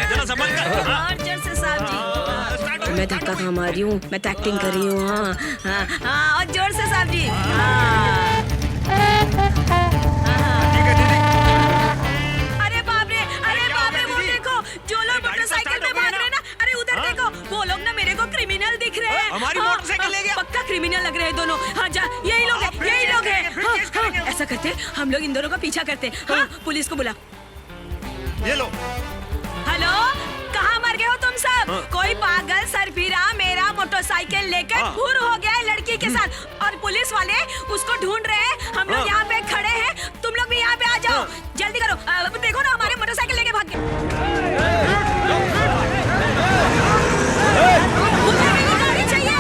जरा संभाल कर। और जोर से साहब जी। मैं धक्का खा मारी हूँ, मैं तो एक्टिंग कर रही हूँ। हाँ और जोर से साहब जी। अरे बाप रे, वो देखो जो लोग मोटरसाइकिल में भाग रहे हैं ना, अरे उधर देखो, वो लोग ना मेरे को क्रिमिनल दिख रहे हैं। हमारी मोटरसाइकिल ले गया। पक्का क्रिमिनल लग रहे हैं दोनों। हाँ जा, यही लोग हैं। ऐसा करते हैं, हम लोग इन दोनों का पीछा करते हैं। हाँ पुलिस को बुला। ये लो। हेलो, कहाँ मर गए हो तुम सब? कोई पागल सरफिरा मेरा मोटरसाइकिल लेकर फुर हो गया है लड़की के साथ, और पुलिस वाले उसको ढूंढ रहे हैं। हम लोग यहाँ पे खड़े हैं, तुम लोग भी यहाँ पे आ जाओ। जल्दी करो। देखो ना हमारे मोटरसाइकिल लेके भाग गए। मुझे मेरी गाड़ी चाहिए।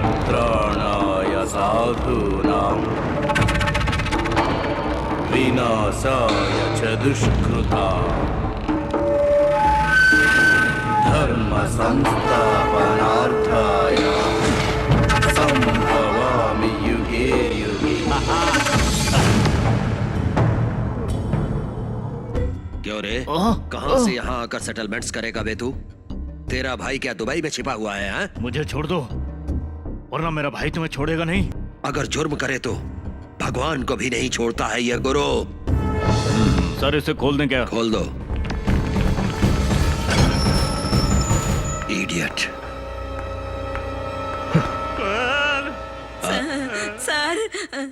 परित्राणाय साधूनां विनाशाय च दुष्कृतां धर्म संस्थापनार्थाय संभवामि युगे युगे। क्यों रे? कहाँ से यहाँ आकर सेटलमेंट्स करेगा बे तू? तेरा भाई क्या दुबई में छिपा हुआ है? हाँ? मुझे छोड़ दो, वरना मेरा भाई तुम्हें छोड़ेगा नहीं। अगर जुर्म करे तो भगवान को भी नहीं छोड़ता है ये गुरु। सर इसे खोल दें क्या? खोल दो। इडियट। सर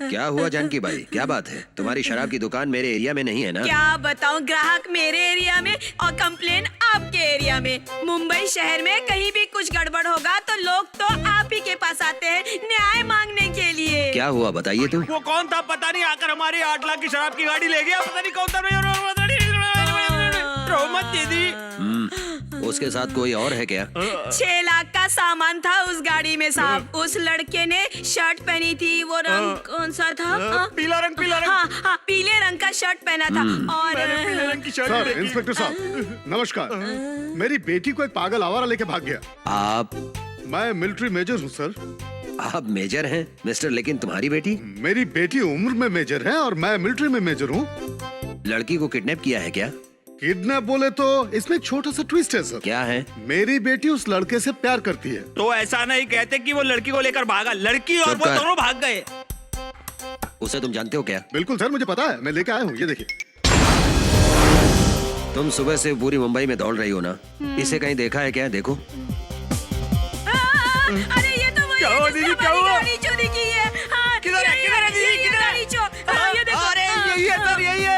क्या हुआ जानकी भाई? क्या बात है? तुम्हारी शराब की दुकान मेरे एरिया में नहीं है ना? क्या बताऊं, ग्राहक मेरे एरिया में और कंप्लेन आपके एरिया में। मुंबई शहर में कहीं भी कुछ गड़बड़ होगा तो लोग तो आप ही के पास आते हैं न्याय मांगने के लिए। क्या हुआ बताइए तो। वो कौन था पता नहीं, आकर हमारी 8 लाख की शराब की गाड़ी ले गया। पता नहीं कौन था। मत दीदी। उसके साथ कोई और है क्या? 6 लाख का सामान था उस गाड़ी में साहब। उस लड़के ने शर्ट पहनी थी, वो रंग कौन सा था? पीला रंग। हाँ, पीले रंग का शर्ट पहना था। और पीले रंग की शर्ट। सर, इंस्पेक्टर साहब नमस्कार। मेरी बेटी को एक पागल आवारा लेके भाग गया। आप? मैं मिलिट्री मेजर हूँ सर। आप मेजर हैं मिस्टर, लेकिन तुम्हारी बेटी? मेरी बेटी उम्र में मेजर है और मैं मिलिट्री में मेजर हूँ। लड़की को किडनैप किया है क्या? किडनैप बोले तो इसमें एक छोटा सा ट्विस्ट है सर। क्या है? मेरी बेटी उस लड़के से प्यार करती है। तो ऐसा नहीं कहते कि वो लड़की को लेकर भागा, लड़की और चुप वो कर। दोनों भाग गए। उसे तुम जानते हो क्या? बिल्कुल सर, मुझे पता है, मैं लेके आया हूँ, ये देखिए। तुम सुबह से पूरी मुंबई में दौड़ रही हो ना, इसे कहीं देखा है क्या? देखो। अरे ये तो वही है जिसने हमारी गाड़ी चोरी की है। हाँ, किधर है? यही किधर है दीदी? यही किधर है? गाड़ी चोर। हाँ, ये देखो। अरे यही है सर, यही है।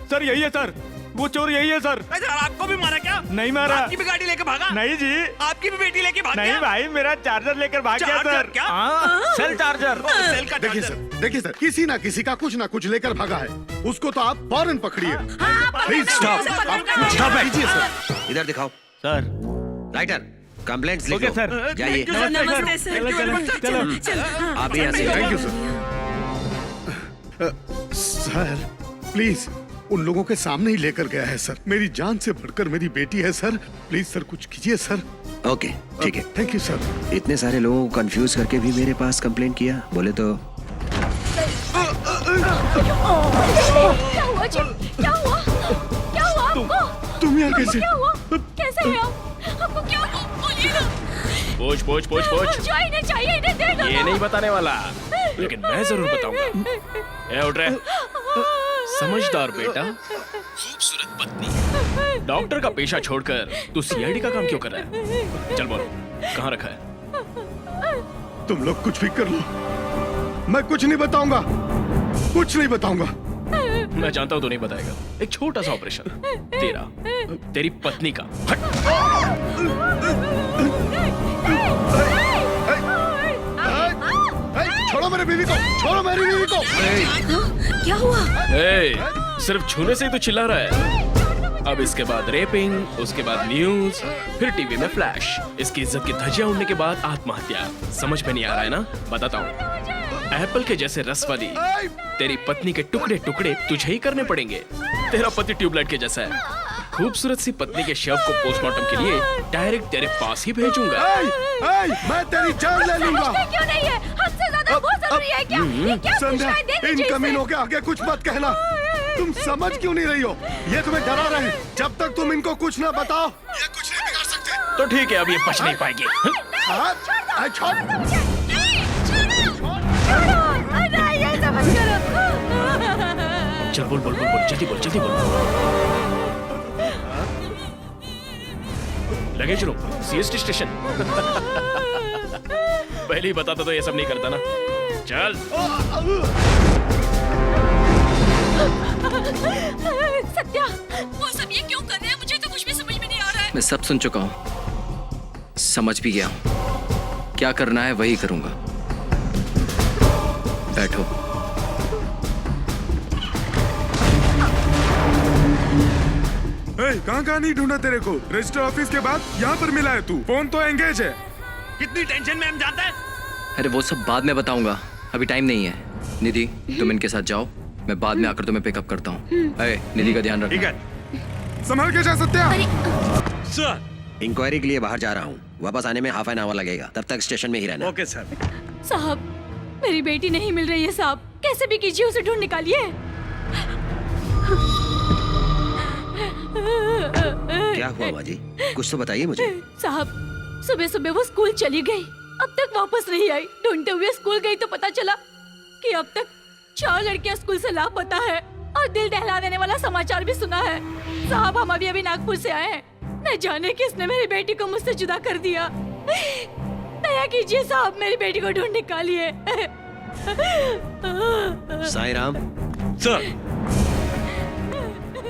सर यही है सर, वो चोर यही है सर। सर आपको भी मारा क्या? नहीं मारा। आपकी भी गाड़ी लेकर भागा? नहीं जी, आपकी भी बेटी लेके भाग नहीं गया? भाई, मेरा चार्जर लेकर भाग गया चार्जर सर। क्या? हाँ, सेल चार्जर। सेल का देखिए चार्जर। सर, देखिए सर, किसी ना किसी का कुछ ना कुछ लेकर भागा है, उसको तो आप फौरन पकड़िए। प्लीज स्टॉप, आप कीजिए सर। इधर दिखाओ। सर राइटर, कंप्लेंट्स लिखो। Okay sir. जाइए। नमस्ते सर। चल। आप भी यहाँ से thank you sir. Sir please, उन लोगों के सामने ही लेकर गया है सर। मेरी जान से बढ़कर मेरी बेटी है सर। प्लीज सर, कुछ कीजिए सर। ओके, ठीक है। Thank you sir. इतने सारे लोगों को कंफ्यूज करके भी मेरे पास कंप्लेंट किया, बोले तो क्या हुआ जी? क्या हुआ? क्या हुआ आपको? तुम यहाँ कैसे? क्या हुआ? कैसे हुआ? आपको क्या हुआ? बोलिए ना। पूछ। जो इन्हें चाहिए इन्हें दे दो। ये नहीं बताने वाला, लेकिन मैं जरूर बताऊंगा। ए उठ रहे। समझदार बेटा, खूबसूरत पत्नी, डॉक्टर का पेशा छोड़कर तू सीआईडी का काम क्यों कर रहा है? चल बोल, कहाँ रखा है? तुम लोग कुछ भी कर लो, मैं कुछ नहीं बताऊंगा, कुछ नहीं बताऊंगा। मैं जानता हूँ तू नहीं बताएगा। एक छोटा सा ऑपरेशन तेरा, तेरी पत्नी का। हट। छोड़ो मेरी बीवी को, छोड़ो मेरी बीवी को। क्या हुआ? ए, सिर्फ छूने से ही तो चिल्ला रहा है। अब इसके बाद रेपिंग, उसके बाद न्यूज, फिर टीवी में फ्लैश। इसकी इज्जत की धज्जियां उड़ने के बाद आत्महत्या। समझ में नहीं आ रहा है ना? बताता हूँ। एप्पल के जैसे रस वाली तेरी पत्नी के टुकड़े टुकड़े तुझे ही करने पड़ेंगे। तेरा पति ट्यूबलाइट के जैसा है। खूबसूरत सी पत्नी के शव को पोस्टमार्टम के लिए डायरेक्ट तेरे पास ही भेजूंगा। मैं तेरी जान ले लूंगा। क्यों नहीं है? हमसे ज्यादा वो जरूरी है क्या? ये क्या पूछ संध्या, रहा है? दे इन दीजिए कमीनों इसे। के आगे कुछ मत कहना। तुम समझ क्यों नहीं रही हो? ये तुम्हें डरा रहे हैं। जब तक तुम इनको कुछ ना बताओ, ये कुछ नहीं बिगाड़ सकते। तो ठीक है, अब ये बच नहीं पाएगी। छोड़। ये समझ करो। चल बोल, जल्दी बोल। Luggage room, CST station. पहले ही बताता तो ये सब नहीं करता ना। चल। सत्या, वो सब ये क्यों कर रहे हैं? मुझे तो कुछ भी समझ में नहीं आ रहा है। मैं सब सुन चुका हूँ, समझ भी गया हूँ। क्या करना है वही करूंगा। बैठो। कहाँ नहीं ढूंढा तेरे को? रजिस्टर ऑफिस के बाद यहाँ पर मिला है तू। फोन तो एंगेज है। कितनी टेंशन में हम जानते हैं। अरे वो सब बाद में बताऊंगा, अभी टाइम नहीं है। निधि, तुम इनके साथ जाओ, मैं बाद में आकर तुम्हें पिकअप करता हूँ। निधि का ध्यान ठीक रखना। है संभाल के जा सत्या। सर। इंक्वायरी के लिए बाहर जा रहा हूँ, वापस आने में हाफ एन आवर लगेगा, तब तक स्टेशन में ही रहना। Okay sir. साहब, मेरी बेटी नहीं मिल रही है साहब। कैसे भी कीजिए उसे ढूंढ निकालिए। क्या हुआ माँ जी? कुछ तो बताइए मुझे। साहब, सुबह सुबह वो स्कूल चली गई, अब तक वापस नहीं आई। ढूंढते हुए स्कूल गई तो पता चला कि अब तक 4 लड़कियां स्कूल से लापता है। और दिल दहला देने वाला समाचार भी सुना है साहब। हम अभी नागपुर से आए हैं। न जाने किसने मेरी बेटी को मुझसे जुदा कर दिया। दया कीजिए साहब, मेरी बेटी को ढूंढ निकालिए। साईं राम, सर।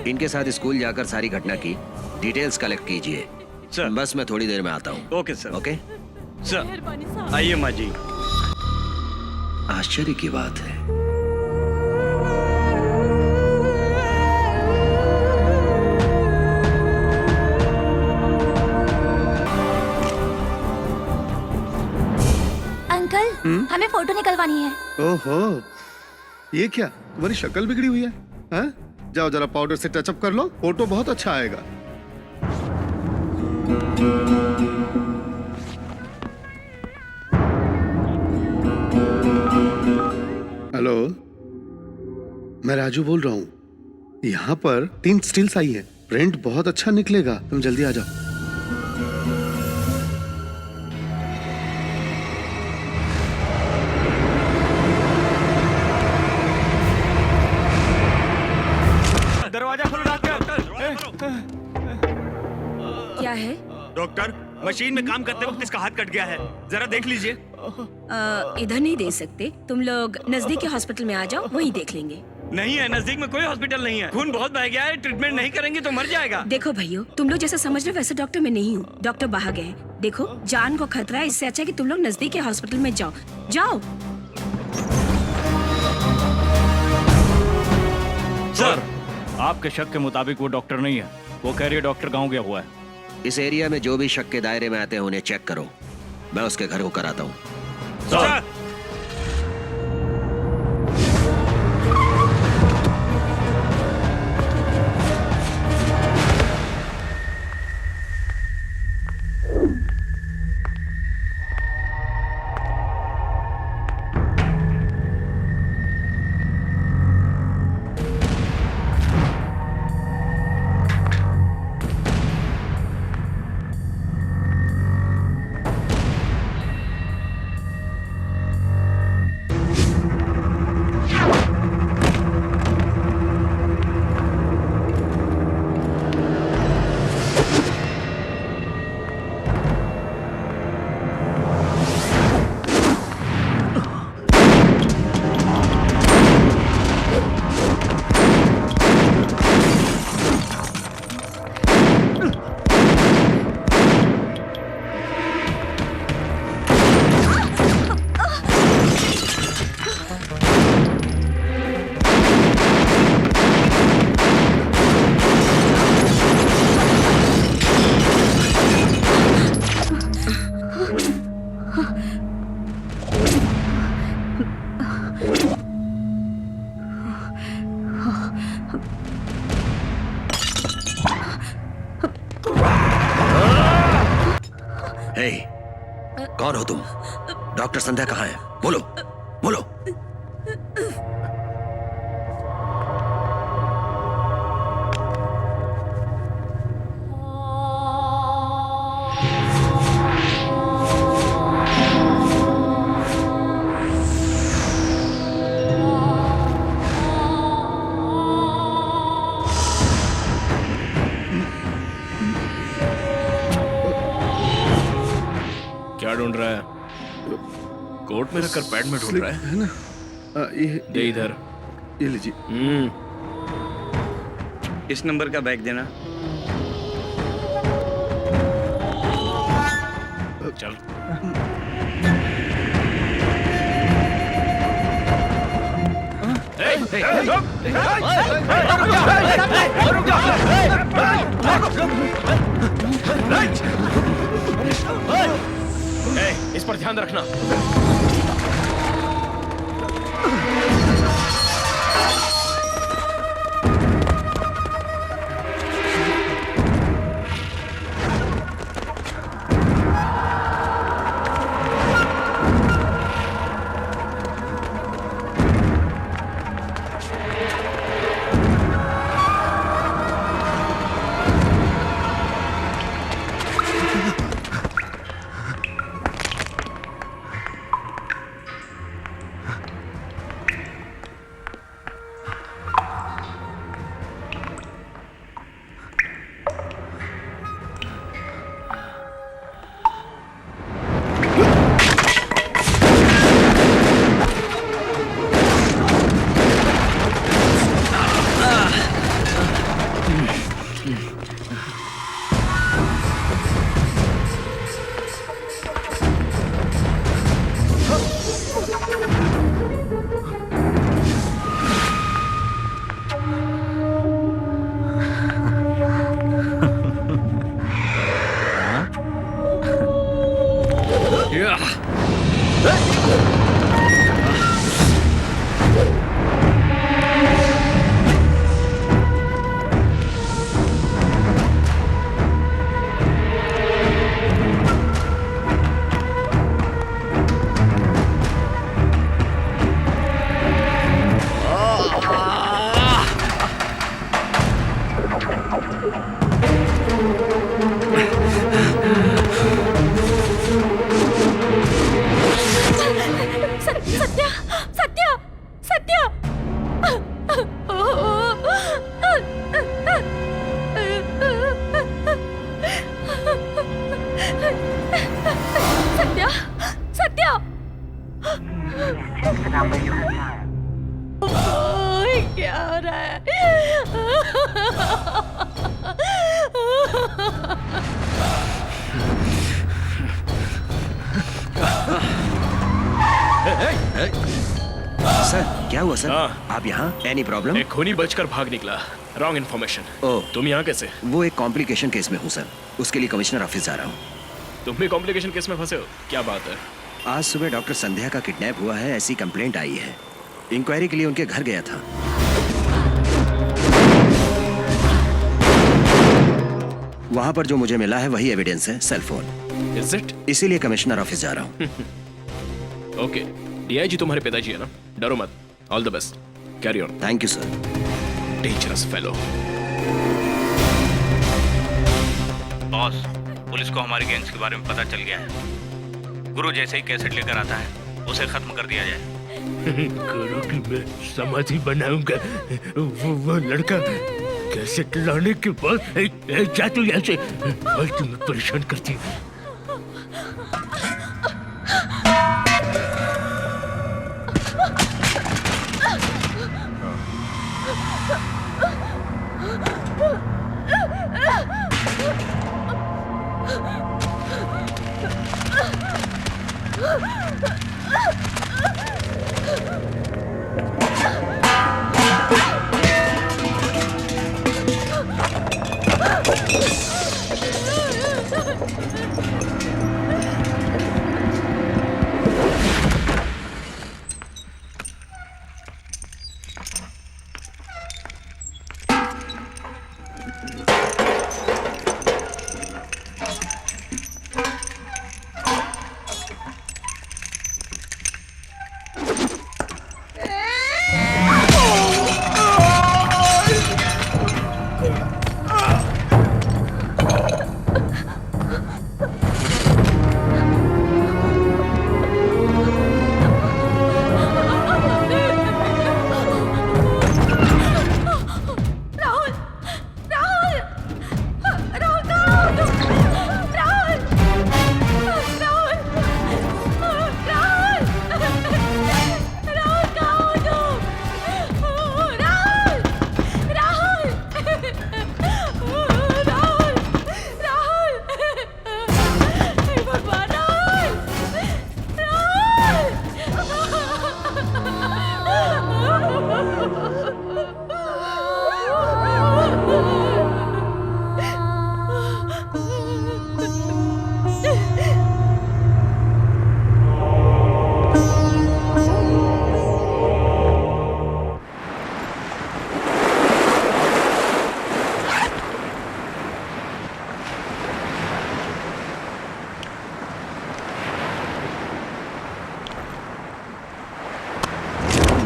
इनके साथ स्कूल जाकर सारी घटना की डिटेल्स कलेक्ट कीजिए। सर। बस मैं थोड़ी देर में आता हूँ। Okay sir. ओके। सर मेहरबानी साहब। आइए माँ जी। आश्चर्य की बात है, अंकल, हमें फोटो निकलवानी है। ओहो, ये क्या? तुम्हारी शक्ल बिगड़ी हुई है, हाँ? जाओ जरा पाउडर से टचअप कर लो, फोटो बहुत अच्छा आएगा। हेलो, मैं राजू बोल रहा हूँ। यहाँ पर 3 स्टिल्स आई है। प्रिंट बहुत अच्छा निकलेगा, तुम जल्दी आ जाओ। दरवाजा खोलो डॉक्टर। क्या है? डॉक्टर, मशीन में काम करते वक्त इसका हाथ कट गया है, जरा देख लीजिए। इधर नहीं दे सकते, तुम लोग नजदीक के हॉस्पिटल में आ जाओ, वहीं देख लेंगे। नहीं है, नजदीक में कोई हॉस्पिटल नहीं है। खून बहुत बह गया है, ट्रीटमेंट नहीं करेंगे तो मर जाएगा। देखो भाइयों, तुम लोग जैसा समझ रहे हो वैसे डॉक्टर मैं नहीं हूँ। डॉक्टर बाहर गए हैं। देखो जान को खतरा है, इससे अच्छा है कि तुम लोग नजदीक के हॉस्पिटल में जाओ। जाओ। सर, आपके शक के मुताबिक वो डॉक्टर नहीं है। वो कह रही है डॉक्टर गाँव गया हुआ है। इस एरिया में जो भी शक के दायरे में आते हैं उन्हें चेक करो। मैं उसके घर को कराता हूँ। सर। हे, कौन हो तुम? डॉक्टर संध्या कहाँ है? बोलो, बोलो। क्या ढूंढ रहा है? कोट में रखकर पैड में ढूंढ रहा है ना? दे इधर। ये लीजिए। इस नंबर का बैग देना। चल। इस पर ध्यान रखना। सत्या सत्या सत्या सत्या सत्या ओए, क्या हो रहा है? सर क्या हुआ सर? हाँ। आप यहाँ? Any problem? एक खूनी बचकर भाग निकला। Wrong information. ओह, तुम यहाँ कैसे? वो एक कॉम्प्लिकेशन केस में हूँ सर, उसके लिए कमिश्नर ऑफिस जा रहा हूँ। तुम भी कॉम्प्लिकेशन केस में फंसे हो? क्या बात है? आज सुबह डॉक्टर संध्या का किडनैप हुआ है, ऐसी कंप्लेंट आई है। इंक्वायरी के लिए उनके घर गया था। वहां पर जो मुझे मिला है वही एविडेंस है, सेल फोन। Is it? इसीलिए कमिश्नर ऑफिस जा रहा हूँ। ओके, डीआईजी तुम्हारे पिताजी है ना? डरो मत। All the best. Carry on. Thank you sir. Dangerous fellow. Boss, police को हमारी गैंग्स के बारे में पता चल गया है। गुरु जैसे ही कैसेट लेकर आता है उसे खत्म कर दिया जाए। गुरु की मैं समाधि बनाऊंगा। वो लड़का कैसेट लाने के बाद जा तू यहाँ से, फालतू में परेशान करती है।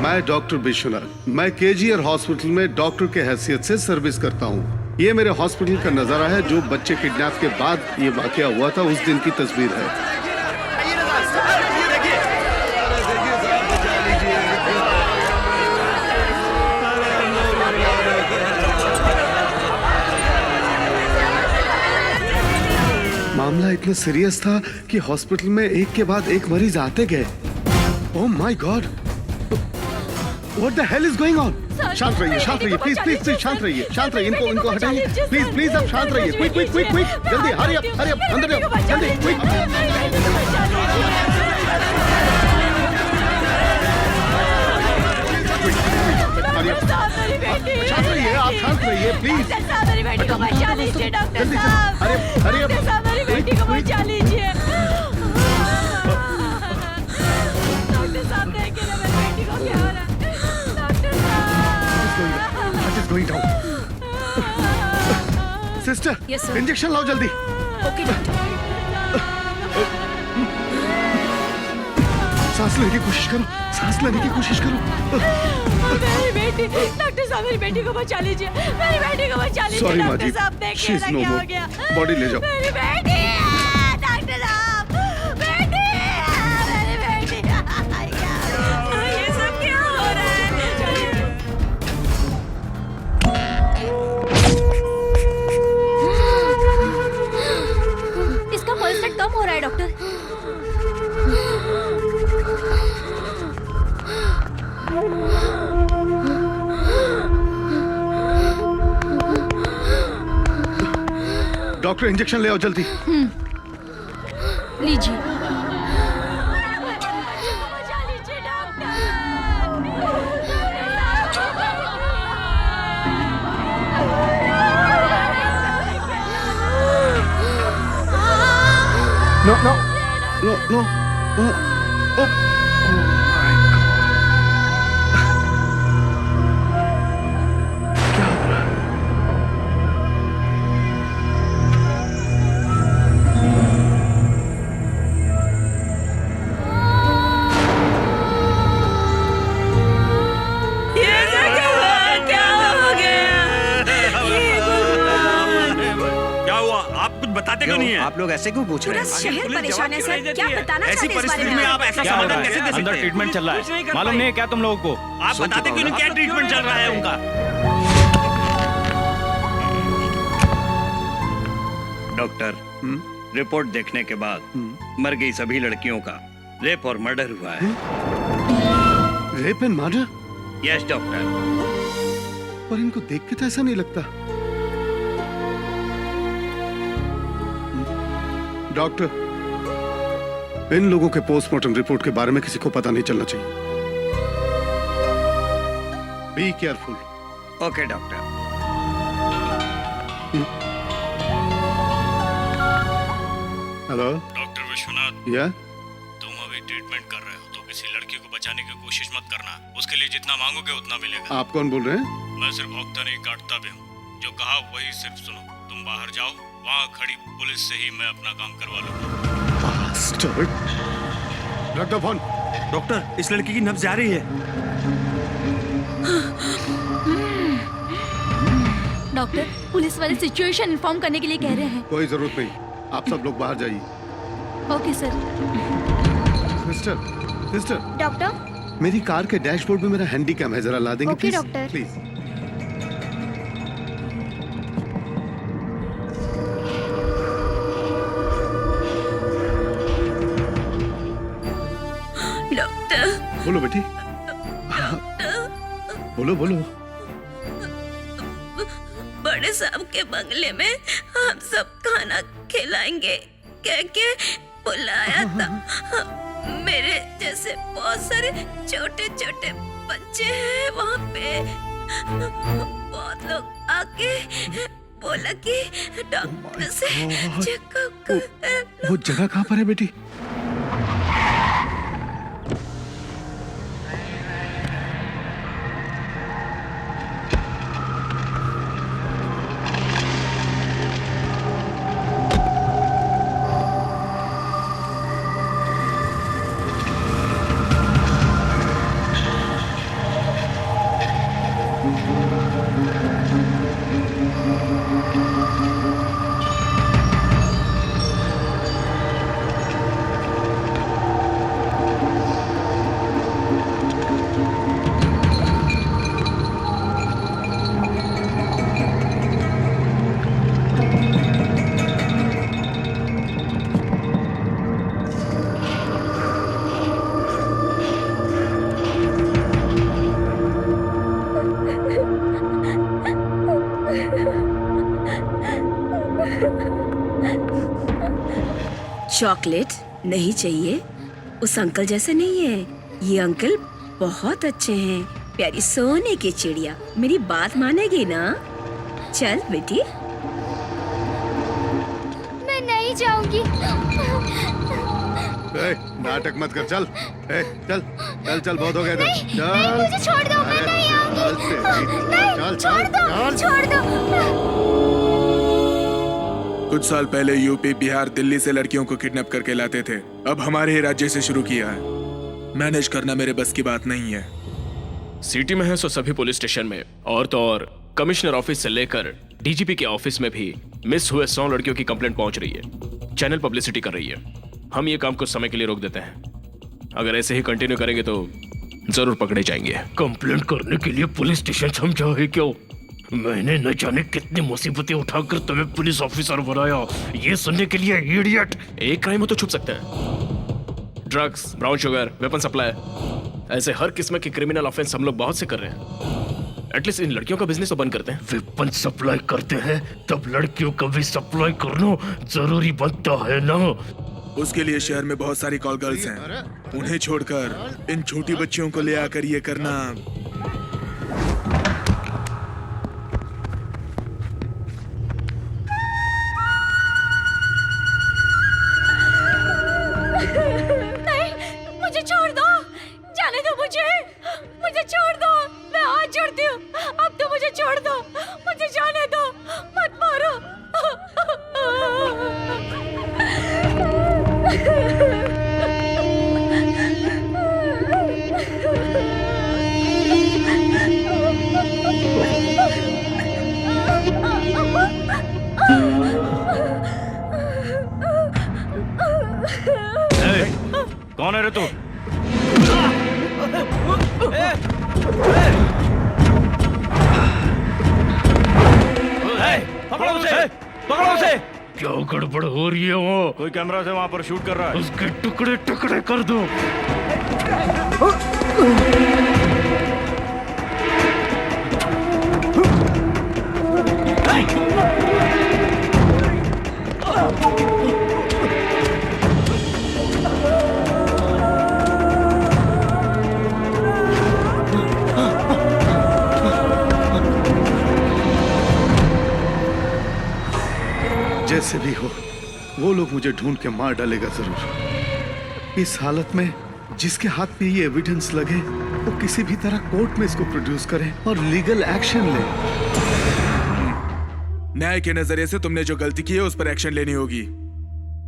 मैं डॉक्टर विश्वनाथ, मैं केजीआर हॉस्पिटल में डॉक्टर के हैसियत से सर्विस करता हूँ। ये मेरे हॉस्पिटल का नजारा है। जो बच्चे किडनैप के बाद ये वाकया हुआ था उस दिन की तस्वीर है। मामला इतना सीरियस था कि हॉस्पिटल में एक के बाद एक मरीज आते गए। Oh my God, What the hell is going on? शांत रहिए, शांत रहिए, प्लीज प्लीज प्लीज शांत रहिए, शांत रहिए। इनको हटाइए, प्लीज प्लीज आप शांत रहिए। क्विक क्विक क्विक क्विक, जल्दी हरी अप, अंदर जाओ, जल्दी क्विक। शांत रहिए, आप शांत रहिए प्लीज। मेरी बेटी को बचा लीजिए डॉक्टर साहब। हरी अप, डॉक्टर साहब मेरी बेटी को बचा लीजिए। डॉक्टर साहब देखिए ना मेरी बेटी को क्या हो रहा है। What is going down? Sister, Yes, sir. Injection लाओ जल्दी। Okay doctor. सांस लेने की कोशिश करो, सांस लेने की कोशिश करो। मेरी बेटी, डॉक्टर साहब मेरी बेटी को बचा लीजिए, मेरी बेटी को बचा लीजिए। Sorry, डॉक्टर माजी, साहब देखिए she's ना no क्या हो more. गया। बॉडी ले जाओ। मेरी बेटी, डॉक्टर साहब, बेटी, मेरी बेटी। ये सब क्या हो रहा है? इसका पल्स रेट कम हो रहा है डॉक्टर। डॉक्टर इंजेक्शन ले आओ जल्दी। लीजिए। नो नो नो नो क्या हुआ? आप कुछ बताते क्यों नहीं है? आप लोग ऐसे क्यों पूछ रहे पूरा हैं? शहर परेशान है सर, क्या बताना ऐसी चाहते हैं इस बारे परिस्थिति में? में आप ऐसा समाधान कैसे दे सकते हैं? अंदर ट्रीटमेंट चल रहा है, मालूम नहीं है क्या तुम लोगों को? आप बताते क्यों नहीं क्या ट्रीटमेंट चल रहा है उनका? डॉक्टर, रिपोर्ट देखने के बाद मर गई सभी लड़कियों का रेप और मर्डर हुआ है। Rape and murder? Yes doctor. पर इनको देख के तो ऐसा नहीं लगता। डॉक्टर, इन लोगों के पोस्टमार्टम रिपोर्ट के बारे में किसी को पता नहीं चलना चाहिए। Be careful. Okay doctor. Hello doctor Vishwanath, या तुम अभी ट्रीटमेंट कर रहे हो तो किसी लड़की को बचाने की कोशिश मत करना। उसके लिए जितना मांगोगे उतना मिलेगा। आप कौन बोल रहे हैं? मैं सिर्फ भौंकता नहीं काटता भी हूँ। जो कहा वही सिर्फ सुनो। तुम बाहर जाओ, वहाँ खड़ी पुलिस से ही मैं अपना काम करवा लूंगा। रख दो फोन। डॉक्टर, इस लड़की की नब्ज जा रही है। डॉक्टर, पुलिस वाले सिचुएशन इन्फॉर्म करने के लिए कह रहे हैं। कोई जरूरत नहीं, आप सब लोग बाहर जाइए। Okay sir. Sister, sister, doctor, मेरी कार के डैशबोर्ड में मेरा हैंडी कैम है, जरा ला देंगे okay, please? Doctor. Please. Doctor, बोलो बेटी। बोलो बोलो। बड़े साहब के बंगले में हम सब खाना खिलाएंगे कह के बुलाया था। मेरे जैसे बहुत सारे छोटे छोटे बच्चे हैं वहाँ पे। बहुत लोग आके बोला कि डॉक्टर से चेकअप कर। वो जगह कहाँ पर है बेटी? चॉकलेट नहीं चाहिए, उस अंकल जैसे नहीं है। ये अंकल बहुत अच्छे हैं, प्यारी सोने की चिड़िया। मेरी बात मानेगी ना? चल बेटी। मैं नहीं जाऊंगी। नाटक मत कर, चल। चल चल चल, बहुत हो गया इधर। नहीं, चल नहीं, मुझे छोड़ दो, मैं नहीं आऊंगी। नहीं, छोड़ दो, छोड़ दो। कुछ साल पहले यूपी, बिहार, दिल्ली से लड़कियों को किडनैप करके लाते थे। अब हमारे ही राज्य से शुरू किया है। मैनेज करना मेरे बस की बात नहीं है। सिटी में है सो सभी पुलिस स्टेशन में, और तो और कमिश्नर ऑफिस से लेकर डीजीपी के ऑफिस में भी मिस हुए 100 लड़कियों की कंप्लेंट पहुंच रही है। चैनल पब्लिसिटी कर रही है। हम ये काम कुछ समय के लिए रोक देते हैं। अगर ऐसे ही कंटिन्यू करेंगे तो जरूर पकड़े जाएंगे। कंप्लेंट करने के लिए पुलिस स्टेशन समझा है क्यों? मैंने न जाने कितनी मुसीबतें उठाकर तुम्हें पुलिस ऑफिसर बनाया, ये सुनने के लिए इडियट। एक क्राइम हो तो छुप सकते हैं। Drugs, brown sugar, weapon supply, ऐसे हर किस्म के क्रिमिनल ऑफेंस हम लोग बहुत से कर रहे हैं। एटलीस्ट इन लड़कियों का बिजनेस तो बंद करते हैं। वेपन सप्लाई करते हैं तब लड़कियों का भी सप्लाई करना जरूरी बनता है ना। उसके लिए शहर में बहुत सारी कॉल गर्ल्स हैं। उन्हें छोड़कर इन छोटी बच्चियों को ले आकर ये करना। नहीं, मुझे छोड़ दो, जाने दो मुझे छोड़ दो, मैं हाथ जोड़ती हूँ, अब तो मुझे छोड़ दो, मुझे जाने दो, मत मारो। कौन है रे तू? पकड़ो उसे! पकड़ो उसे! क्या गड़बड़ हो रही है? वो कोई कैमरा से वहां पर शूट कर रहा है। उसके टुकड़े टुकड़े कर दो। जैसे भी हो, वो लोग मुझे ढूंढ के मार डालेगा जरूर। इस हालत में जिसके हाथ पे ये एविडेंस लगे वो किसी भी तरह कोर्ट में इसको प्रोड्यूस करे और लीगल एक्शन ले। न्याय के नजरिए से तुमने जो गलती की है उस पर एक्शन लेनी होगी।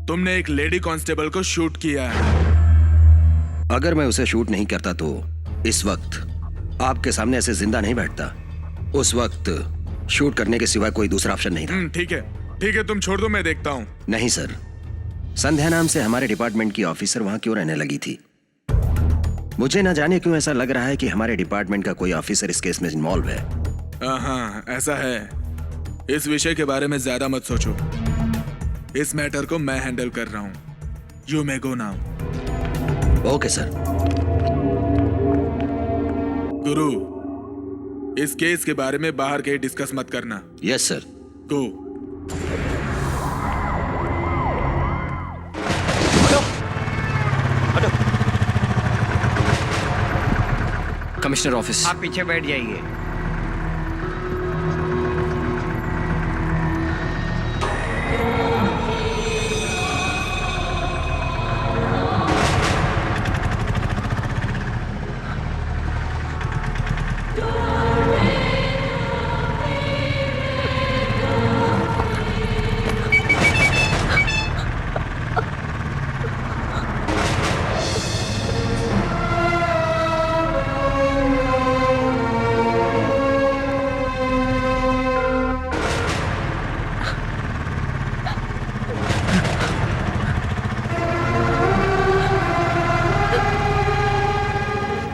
तुमने एक लेडी कांस्टेबल को शूट किया है। अगर मैं उसे शूट नहीं करता तो इस वक्त आपके सामने ऐसे जिंदा नहीं बैठता। उस वक्त शूट करने के सिवाय कोई दूसरा ऑप्शन नहीं था। ठीक है, तुम छोड़ दो, मैं देखता हूँ। नहीं सर, संध्या नाम से हमारे डिपार्टमेंट की ऑफिसर वहां क्यों रहने लगी थी? मुझे न जाने क्यों ऐसा लग रहा है कि हमारे डिपार्टमेंट का कोई ऑफिसर इस केस में इन्वॉल्व है। हाँ, ऐसा है। इस विषय के बारे में ज्यादा मत सोचो। इस मैटर को मैं हैंडल कर रहा हूँ। You may go now. Okay sir. गुरु, इस केस के बारे में बाहर कहीं डिस्कस मत करना। Yes sir. Go. Commissioner office. आप पीछे बैठ जाइए।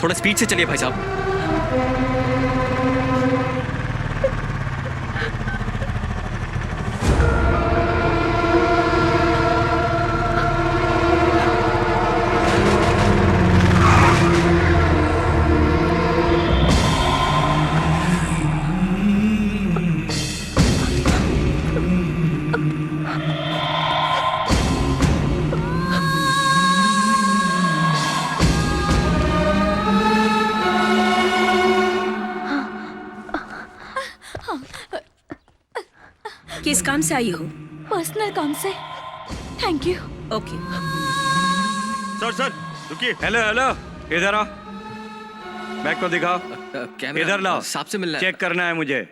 थोड़ा स्पीड से चलिए भाई साहब। किस काम से आई हो? पर्सनल काम से। Thank you. ओके। सर रुकिए। हेलो इधर आओ। बैग को दिखाओ। इधर लाओ। साहब से मिलना है। चेक करना है मुझे।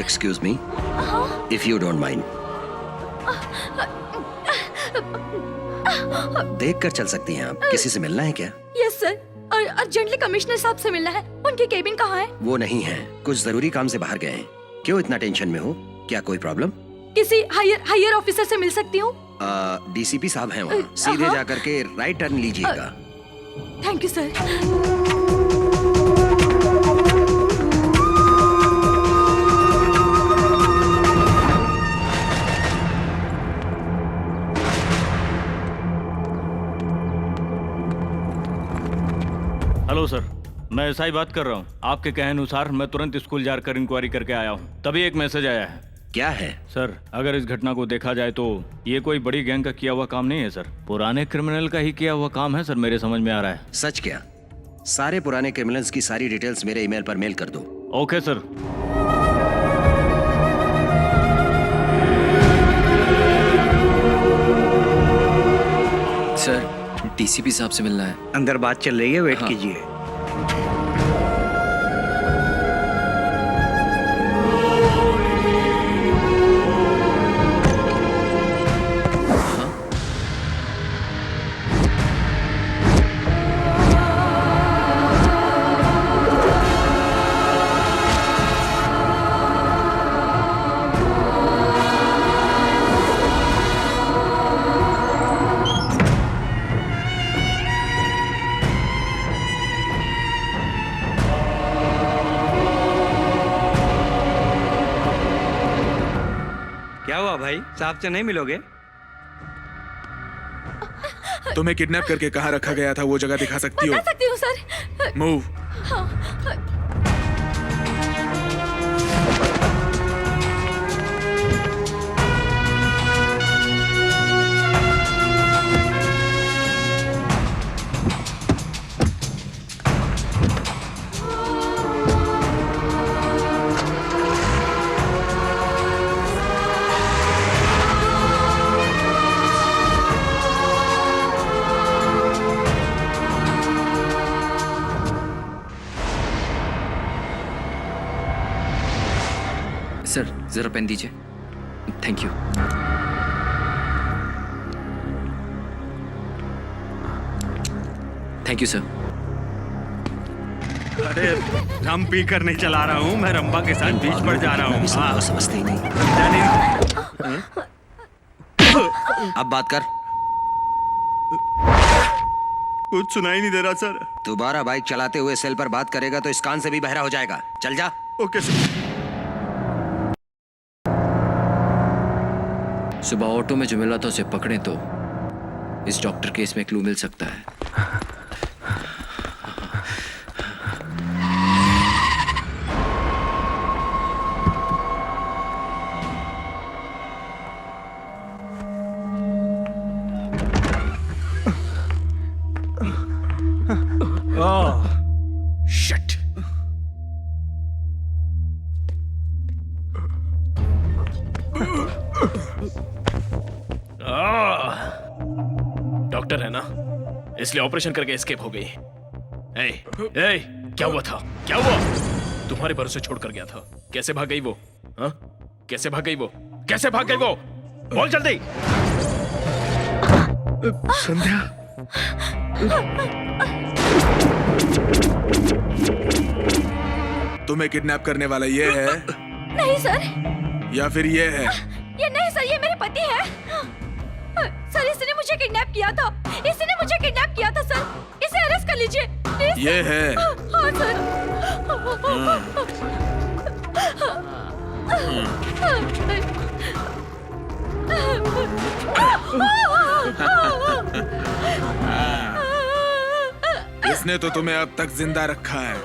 excuse me? If you don't mind. देख कर चल सकती हैं आप। किसी से मिलना है क्या? यस सर, और अर्जेंटली कमिश्नर साहब से मिलना है। उनकी केबिन कहाँ है? वो नहीं है, कुछ जरूरी काम से बाहर गए हैं। क्यों इतना टेंशन में हो? क्या कोई प्रॉब्लम? किसी हायर ऑफिसर से मिल सकती हूँ? डीसीपी साहब हैं वहाँ। सीधे जाकर के राइट टर्न लीजिएगा। Thank you sir. Hello sir, मैं एसआई बात कर रहा हूँ। आपके कहे अनुसार मैं तुरंत स्कूल जाकर इंक्वायरी करके आया हूँ। तभी एक मैसेज आया है। क्या है? सर, अगर इस घटना को देखा जाए तो ये कोई बड़ी गैंग का किया हुआ काम नहीं है सर। पुराने क्रिमिनल का ही किया हुआ काम है सर, मेरे समझ में आ रहा है। सच क्या? सारे पुराने क्रिमिनल्स की सारी डिटेल्स मेरे ईमेल पर मेल कर दो। Okay sir. सर, डीसीपी साहब से मिलना है। अंदर बात चल रही है, वेट कीजिए। क्या हुआ भाई, साहब से नहीं मिलोगे? तुम्हें किडनैप करके कहाँ रखा गया था वो जगह दिखा सकती हो? बता सकती हूँ सर। मूव। सर, जरा पेन दीजिए। Thank you. Thank you sir. अरे रम पी कर नहीं चला रहा हूँ मैं, रंबा के साथ बीच पर जा रहा हूँ। हाँ, समझते ही नहीं। अब बात कर। कुछ सुनाई नहीं दे रहा सर। दोबारा बाइक चलाते हुए सेल पर बात करेगा तो इस कान से भी बहरा हो जाएगा। चल जा। Okay sir. सुबह ऑटो में जो मिला था उसे पकड़े तो इस डॉक्टर केस में क्लू मिल सकता है। शिट। डॉक्टर है ना, इसलिए ऑपरेशन करके एस्केप हो गई। क्या हुआ था? क्या हुआ? तुम्हारे भरोसे छोड़ कर गया था। कैसे भाग गई वो? हाँ? कैसे भाग गई वो? कैसे भाग गई वो? बोल जल्दी। संध्या। तुम्हें किडनैप करने वाला ये है? नहीं सर। या फिर ये है? ये नहीं सर, ये मेरे पति है। सर, इसने मुझे किडनैप किया था। इसने मुझे किडनैप किया था सर। इसे अरेस्ट कर लीजिए प्लीज। ये है? हाँ सर। इसने तो तुम्हें अब तक जिंदा रखा है।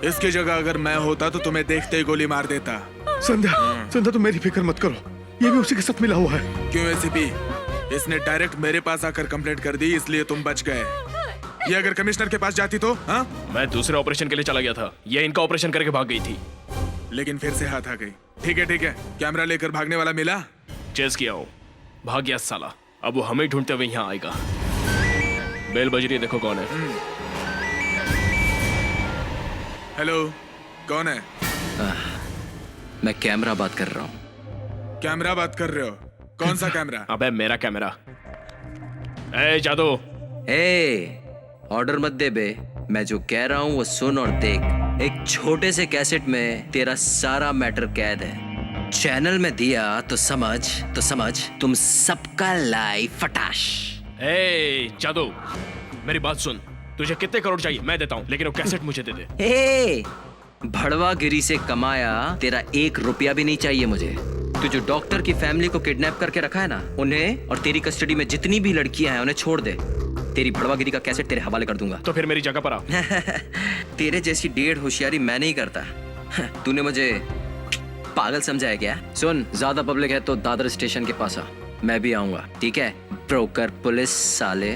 इसकी जगह अगर मैं होता तो तुम्हें देखते ही गोली मार देता। संध्या तुम मेरी फिक्र मत करो, ये भी उसी के साथ मिला हुआ है। क्यों एसीपी? इसने डायरेक्ट मेरे पास आकर कंप्लेंट कर दी, इसलिए तुम बच गए। ये अगर कमिश्नर के पास जाती तो? हाँ? मैं दूसरे ऑपरेशन के लिए चला गया था, ये इनका ऑपरेशन करके भाग गई थी। लेकिन फिर से हाथ आ गई। ठीक है, कैमरा लेकर भागने वाला मिला? चेस किया हो, भाग गया साला। अब वो हमें ढूंढते हुए यहाँ आएगा। बेल बज रही है, देखो कौन है। हेलो, कौन है? मैं कैमरा बात कर रहा हूँ। कैमरा बात कर रहे हो? कौन सा कैमरा? अबे मेरा कैमरा। ए जादू, ऑर्डर मत दे बे। मैं जो कह रहा हूँ वो सुन और देख। एक छोटे से कैसेट में तेरा सारा मैटर कैद है। चैनल में दिया तो समझ तुम सबका लाइव फटाश। ए जादू, मेरी बात सुन। तुझे कितने करोड़ चाहिए मैं देता हूँ, लेकिन वो कैसेट मुझे दे दे। भड़वागिरी से कमाया तेरा 1 रुपया भी नहीं चाहिए मुझे। तू जो डॉक्टर की फैमिली को किडनैप करके रखा है ना, उन्हें और तेरी कस्टडी में जितनी भी लड़कियां हैं उन्हें छोड़ दे। तेरी भड़वागिरी का कैसेट तेरे हवाले कर दूंगा। तो फिर मेरी जगह पर आ। तेरे जैसी डेढ़ होशियारी मैं नहीं करता। तूने मुझे पागल समझा है क्या? सुन, ज्यादा पब्लिक है तो दादर स्टेशन के पास आ, मैं भी आऊंगा, ठीक है? ब्रोकर पुलिस साले।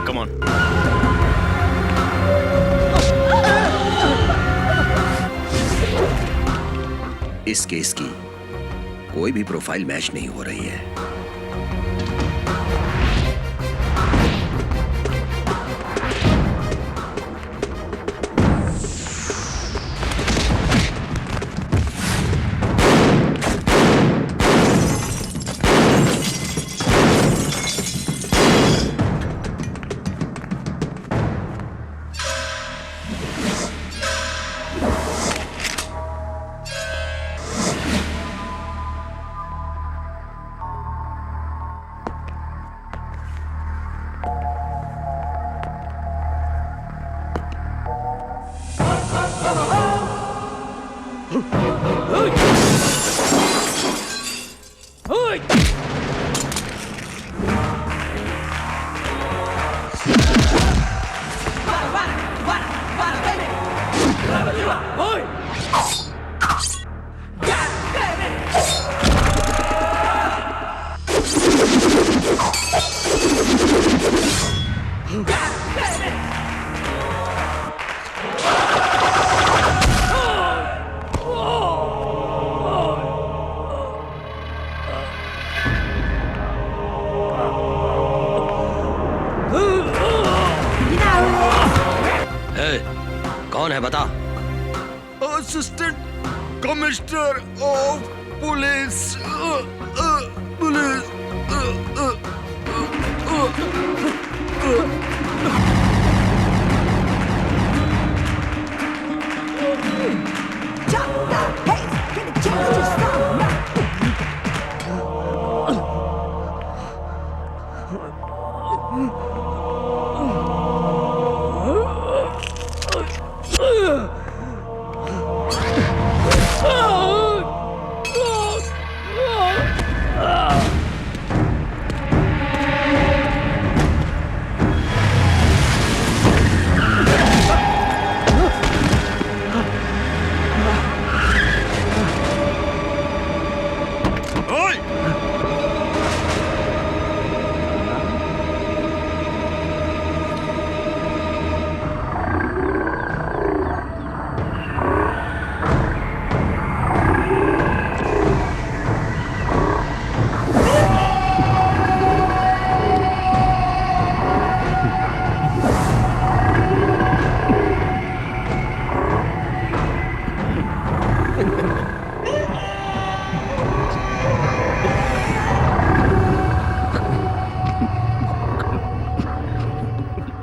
Come on. इस केस की कोई भी प्रोफाइल मैच नहीं हो रही है। कौन है बता? Assistant commissioner of police.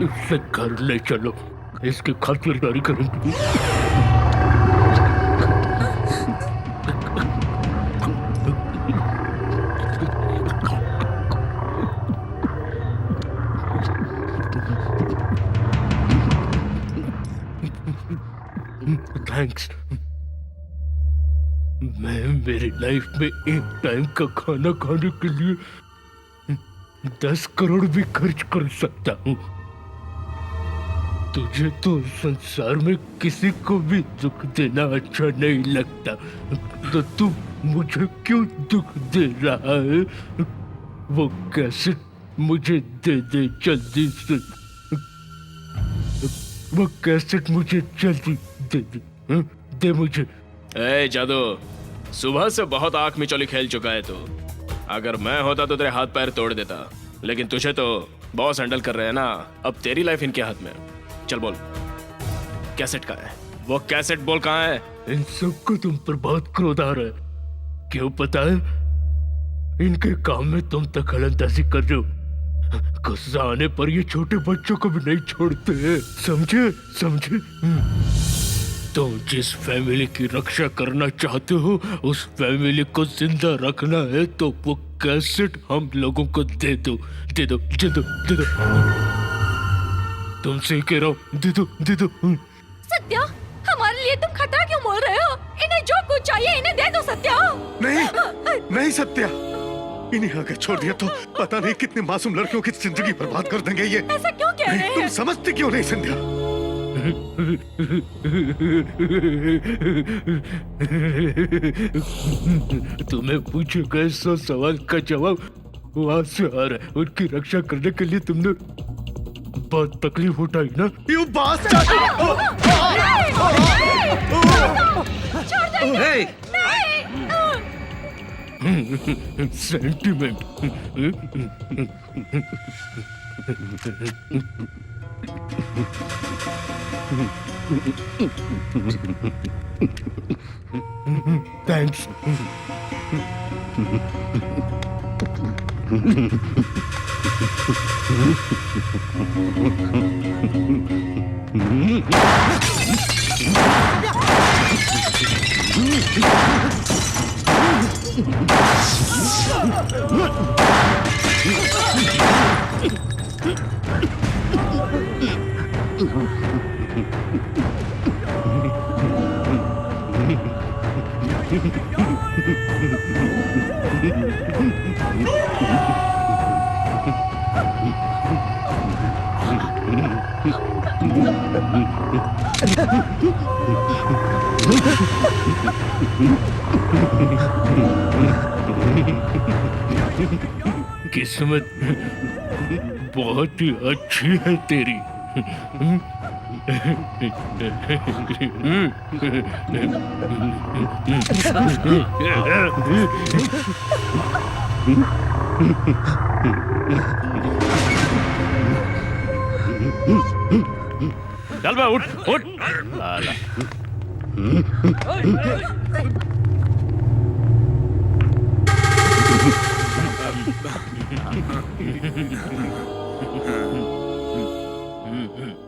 इसे घर ले चलो, इसकी खातिरदारी करेंगे। थैंक्स। मैं मेरी लाइफ में एक टाइम का खाना खाने के लिए 10 करोड़ भी खर्च कर सकता हूँ। तुझे तो संसार में किसी को भी दुख देना अच्छा नहीं लगता, तो तू मुझे क्यों दुख दे रहा है? वो कैसेट मुझे दे दे जल्दी से। वो कैसेट मुझे जल्दी दे दे, दे मुझे। ए जादू, सुबह से बहुत आंख में चोली खेल चुका है तू। अगर मैं होता तो तेरे हाथ पैर तोड़ देता, लेकिन तुझे तो बॉस हैंडल कर रहे हैं ना। अब तेरी लाइफ इनके हाथ में। चल बोल, कैसेट कहाँ है? वो कैसेट बोल कहाँ है? इन सबको तुम पर बहुत क्रोध आ रहा है, क्यों पता है? इनके काम में तुम दखलंदाजी कर रहे हो। गुस्सा आने पर ये छोटे बच्चों को भी नहीं छोड़ते हैं, समझे समझे? तुम जिस फैमिली की रक्षा करना चाहते हो उस फैमिली को जिंदा रखना है तो वो कैसेट हम लोगों को दे दो, दे दो, दे दो, दे दो। तुमसे कह रहा हूँ, दे दो, दे दो। सत्या, हमारे लिए तुम खतरा क्यों बोल रहे हो? इन्हें जो कुछ चाहिए इन्हें दे दो सत्या। नहीं, नहीं सत्या, इन्हें आगे छोड़ दिया तो पता नहीं कितने मासूम लड़कियों की जिंदगी बर्बाद कर देंगे ये। ऐसा क्यों कह रहे हैं? तुम समझते क्यों नहीं संध्या? तुम्हें पूछे गए 100 सवाल का जवाब वहां से आ रहा है। उनकी रक्षा करने के लिए तुमने बहुत तकलीफ उठाई ना? You bastard! सेंटिमेंट। थैंक्स। किस्मत बहुत ही अच्छी है तेरी। चल बे, उठ उठ। साला।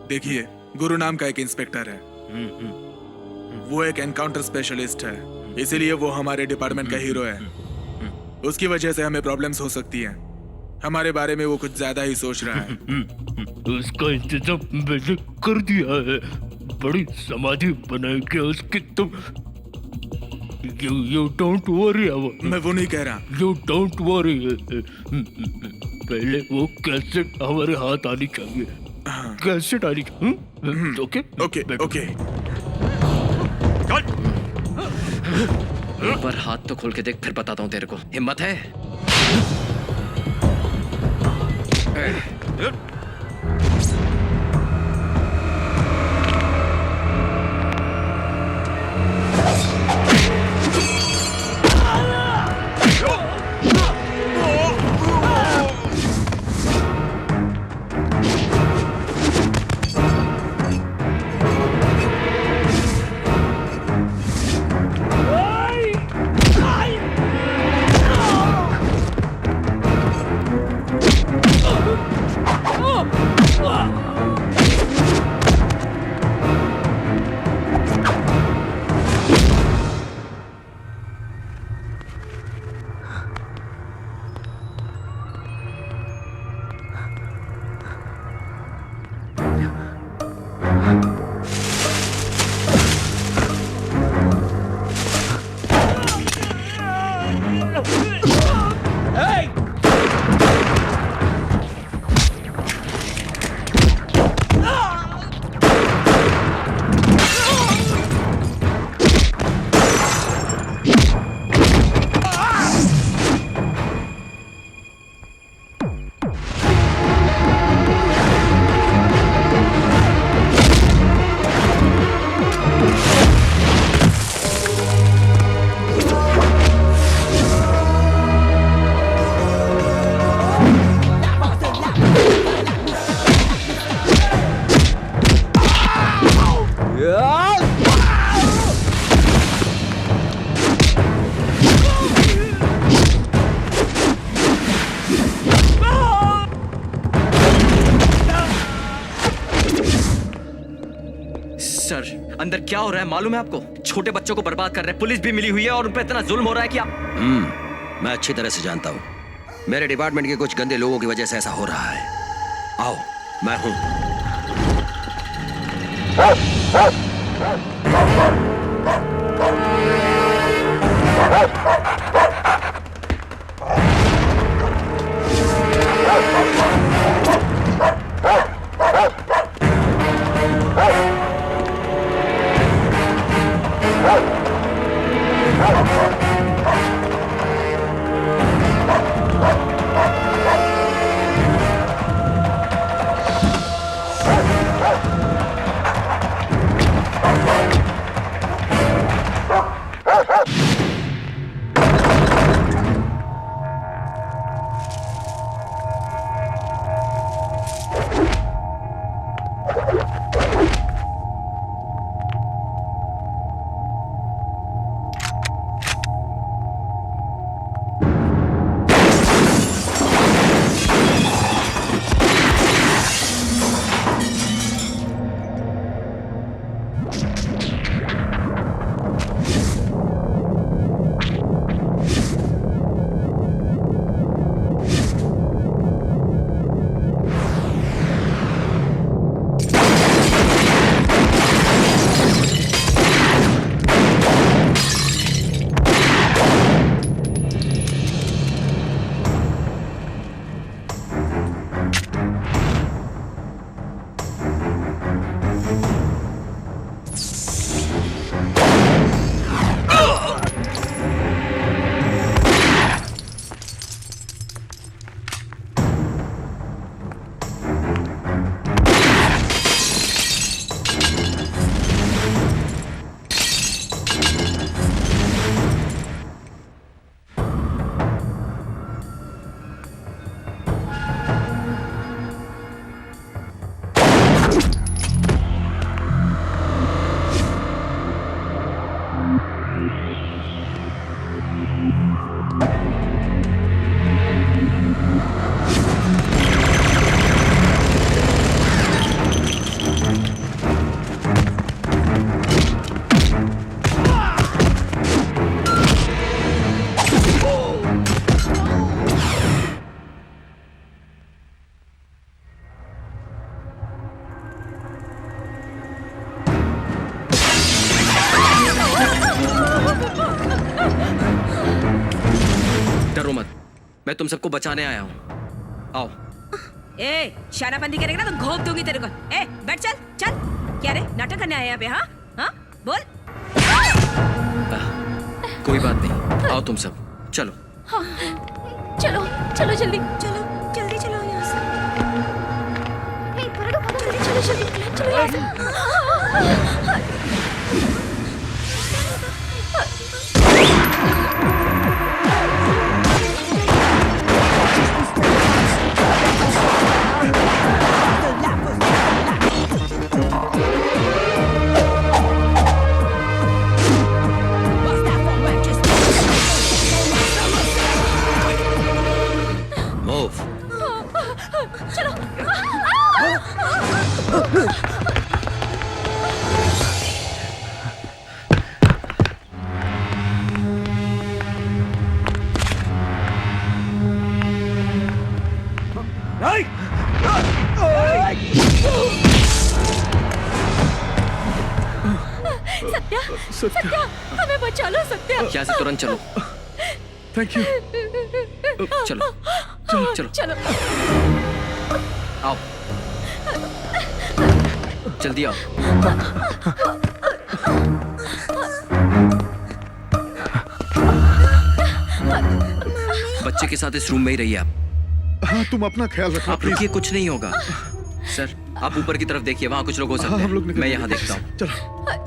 देखिए, गुरु नाम का एक इंस्पेक्टर है, वो एक एनकाउंटर स्पेशलिस्ट है, इसीलिए वो हमारे डिपार्टमेंट का हीरो है। उसकी वजह से हमें प्रॉब्लम्स हो सकती हैं। हमारे बारे में वो कुछ ज्यादा ही सोच रहा है। उसका इंतजाम मैंने कर दिया है, बड़ी समाधि बनाएगी उसकी। तुम You don't worry। मैं वो नहीं कह रहा। You don't worry। पहले वो कैसेट हमारे हाथ आनी चाहिए। कैसेट आनी चाहिए। Okay okay okay. एक बार हाथ तो खोल के देख, फिर बताता हूँ तेरे को। हिम्मत है? अंदर क्या हो रहा है मालूम है आपको? छोटे बच्चों को बर्बाद कर रहे हैं, पुलिस भी मिली हुई है और उन पर इतना जुल्म हो रहा है कि आप... मैं अच्छी तरह से जानता हूँ। मेरे डिपार्टमेंट के कुछ गंदे लोगों की वजह से ऐसा हो रहा है। आओ, मैं हूं। मैं तुम सबको बचाने आया हूँ। आओ। ए, शानाबंदी करेगा ना तो घोंप दूंगी तेरे को। ए, बैठ चल, चल। क्या रे, नाटक करने आया यहाँ पे? हाँ, हाँ, बोल। कोई बात नहीं, आओ तुम सब, चलो। हाँ, चलो, चलो जल्दी, चलो, जल्दी चलो यहाँ से। जल्दी चलो, जल्दी, चलो यहाँ से। सत्या, हमें बचा लो सत्या। यहाँ से तुरंत चलो। Thank you. चलो, चलो, चलो, चलो। आओ, जल्दी आओ। बच्चे के साथ इस रूम में ही रहिए आप। हाँ, तुम अपना ख्याल रखना। आप रुकिए, कुछ नहीं होगा। सर, आप ऊपर की तरफ देखिए, वहाँ कुछ लोग हो सकते हैं। मैं यहाँ देखता हूँ। चलो।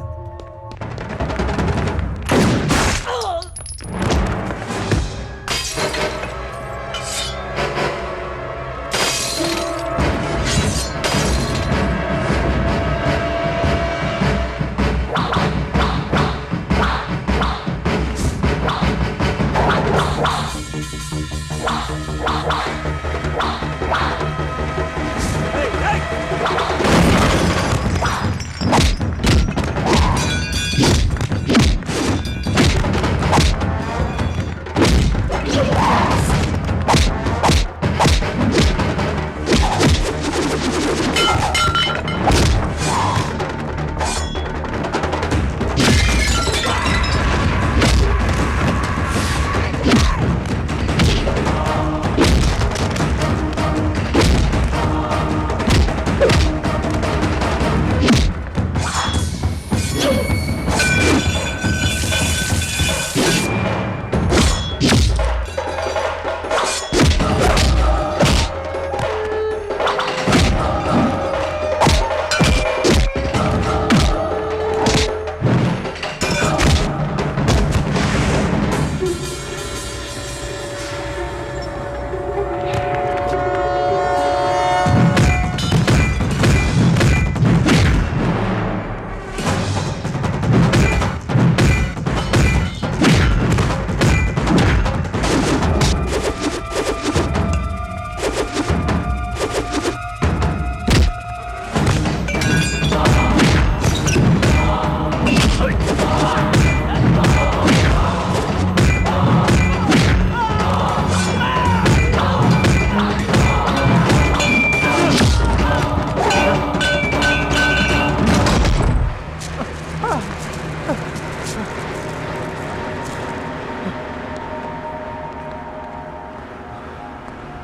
ए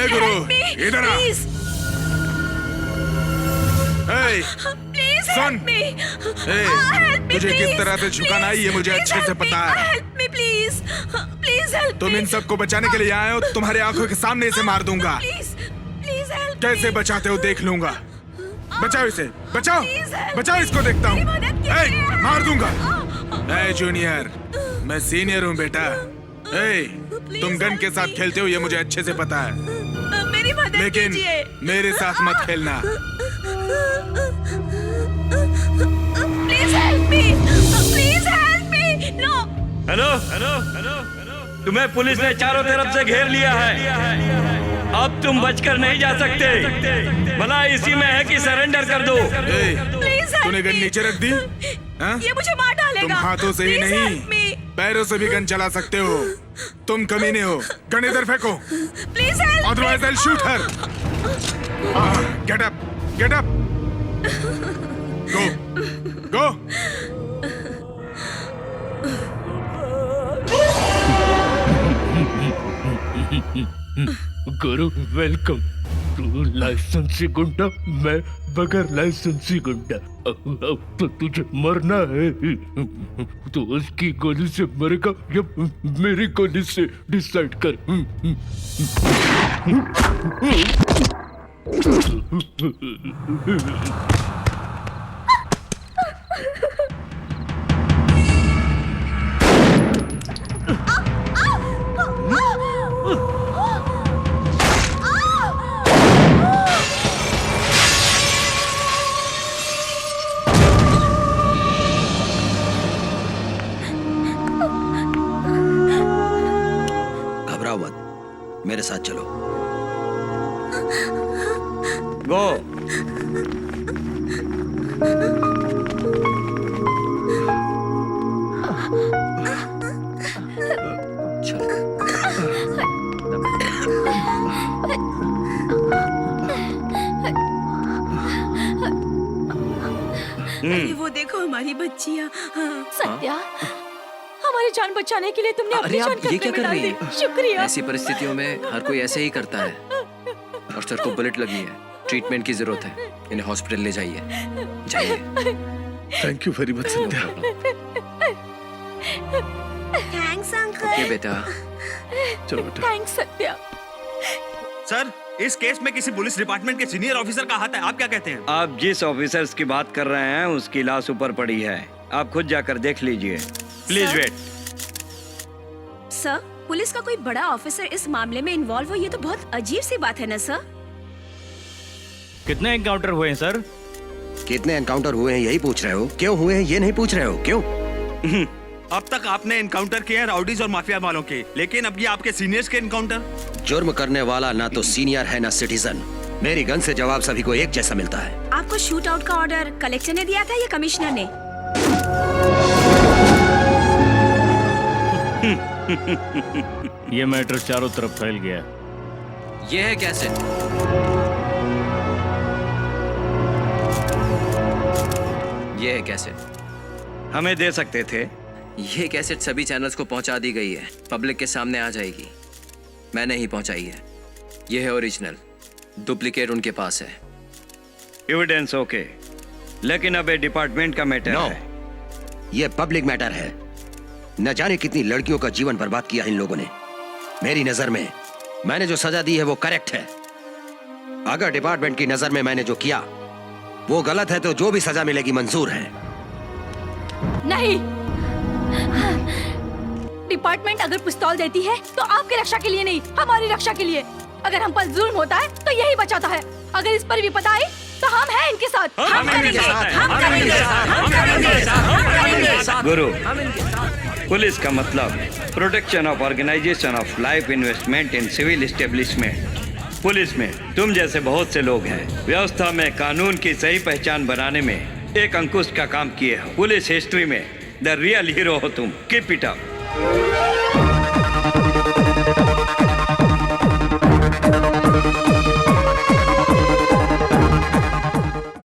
गुरु, इधर आ। प्लीज ए, प्लीज सुन। ए, तुझे किस तरह से झुकाना है ये मुझे अच्छे से पता है। Help me please, please help तुम इन सबको बचाने के लिए आए हो, तुम्हारे आंखों के सामने इसे मार दूंगा। Please please help. कैसे बचाते हो देख लूंगा। बचाओ इसे, बचाओ, Please help बचाओ इसको, देखता हूँ। मेरी मदद ए, कीजिए। मार दूंगा। ए जूनियर, मैं सीनियर हूँ बेटा। ए, तुम गन के साथ खेलते हो ये मुझे अच्छे से पता है, मेरी मदद लेकिन कीजिए। मेरे साथ मत खेलना। Please help me, please help me. No. Hello hello hello hello, तुम्हें पुलिस ने चारों तरफ से घेर लिया है। अब तुम बचकर नहीं जा सकते। भला इसी में है कि सरेंडर कर दो। प्लीज तूने गन नीचे रख दी? हाँ? ये मुझे मार डालेगा। तुम हाथों से ही Please नहीं, help me. पैरों से भी गन चला सकते हो। तुम कमीने हो। गन इधर फेंको, please help. otherwise I'll shoot her. Get up, get up. Go, go. Guru welcome. तू लाइसेंसी गुंडा, मैं बगैर लाइसेंसी गुंडा। अब तो तुझे मरना है। तो उसकी गोली से मरेगा या मेरी गोली से, डिसाइड कर। घबराओ मत, मेरे साथ चलो। गो। अरे वो देखो हमारी बच्चियाँ। सत्या, हमारी जान बचाने के लिए तुमने अपनी अरे जान आप ये क्या खतरे कर में रही डाल दी। हैं? शुक्रिया। ऐसी परिस्थितियों में हर कोई ऐसे ही करता है। और सर को बुलेट लगी है, ट्रीटमेंट की जरूरत है, इन्हें हॉस्पिटल ले जाइए। जाइए। Thank you very much Sandhya. Thanks okay uncle. बेटा। चलो बेटा। थैंक्स सत्या। सर, इस केस में किसी पुलिस डिपार्टमेंट के सीनियर ऑफिसर का हाथ है, आप क्या कहते हैं? आप जिस ऑफिसर्स की बात कर रहे हैं उसकी लाश ऊपर पड़ी है, आप खुद जाकर देख लीजिए। Please sir? Wait. Sir, police का कोई बड़ा ऑफिसर इस मामले में इन्वॉल्व हो, ये तो बहुत अजीब सी बात है ना सर। कितने एनकाउंटर हुए हैं सर? कितने एनकाउंटर हुए हैं यही पूछ रहे हो? क्यों हुए हैं ये नहीं पूछ रहे हो? क्यों? अब तक आपने एनकाउंटर किए हैं राउडीज और माफिया वालों के, लेकिन अब ये आपके सीनियर्स के एनकाउंटर। जुर्म करने वाला ना तो सीनियर है ना सिटीजन। मेरी गन से जवाब सभी को एक जैसा मिलता है। आपको शूट आउट का ऑर्डर कलेक्टर ने दिया था या कमिश्नर ने? ये मैटर चारों तरफ फैल गया। ये है कैसे? ये है कैसे? हमें दे सकते थे। ये कैसेट सभी चैनल्स को पहुंचा दी गई है, पब्लिक के सामने आ जाएगी। मैंने ही पहुंचाई है। ये है ओरिजिनल, डुप्लीकेट उनके पास है। एविडेंस ओके, लेकिन अब ये डिपार्टमेंट का मैटर No. है। ये पब्लिक मैटर है। न जाने कितनी लड़कियों का जीवन बर्बाद किया इन लोगों ने। मेरी नजर में मैंने जो सजा दी है वो करेक्ट है। अगर डिपार्टमेंट की नजर में मैंने जो किया वो गलत है तो जो भी सजा मिलेगी मंजूर है। नहीं, डिपार्टमेंट अगर पिस्तौल देती है तो आपकी रक्षा के लिए नहीं, हमारी रक्षा के लिए। अगर हम पर जुल्म होता है तो यही बचाता है। अगर इस पर भी पता आई तो हम हैं इनके साथ। हम करेंगे। गुरु, पुलिस का मतलब protection of organisation of life investment in civil establishment. Police में तुम जैसे बहुत से लोग हैं, व्यवस्था में कानून की सही पहचान बनाने में एक अंकुश का काम किए हो। पुलिस हिस्ट्री में द रियल हीरो हो तुम। Keep it up.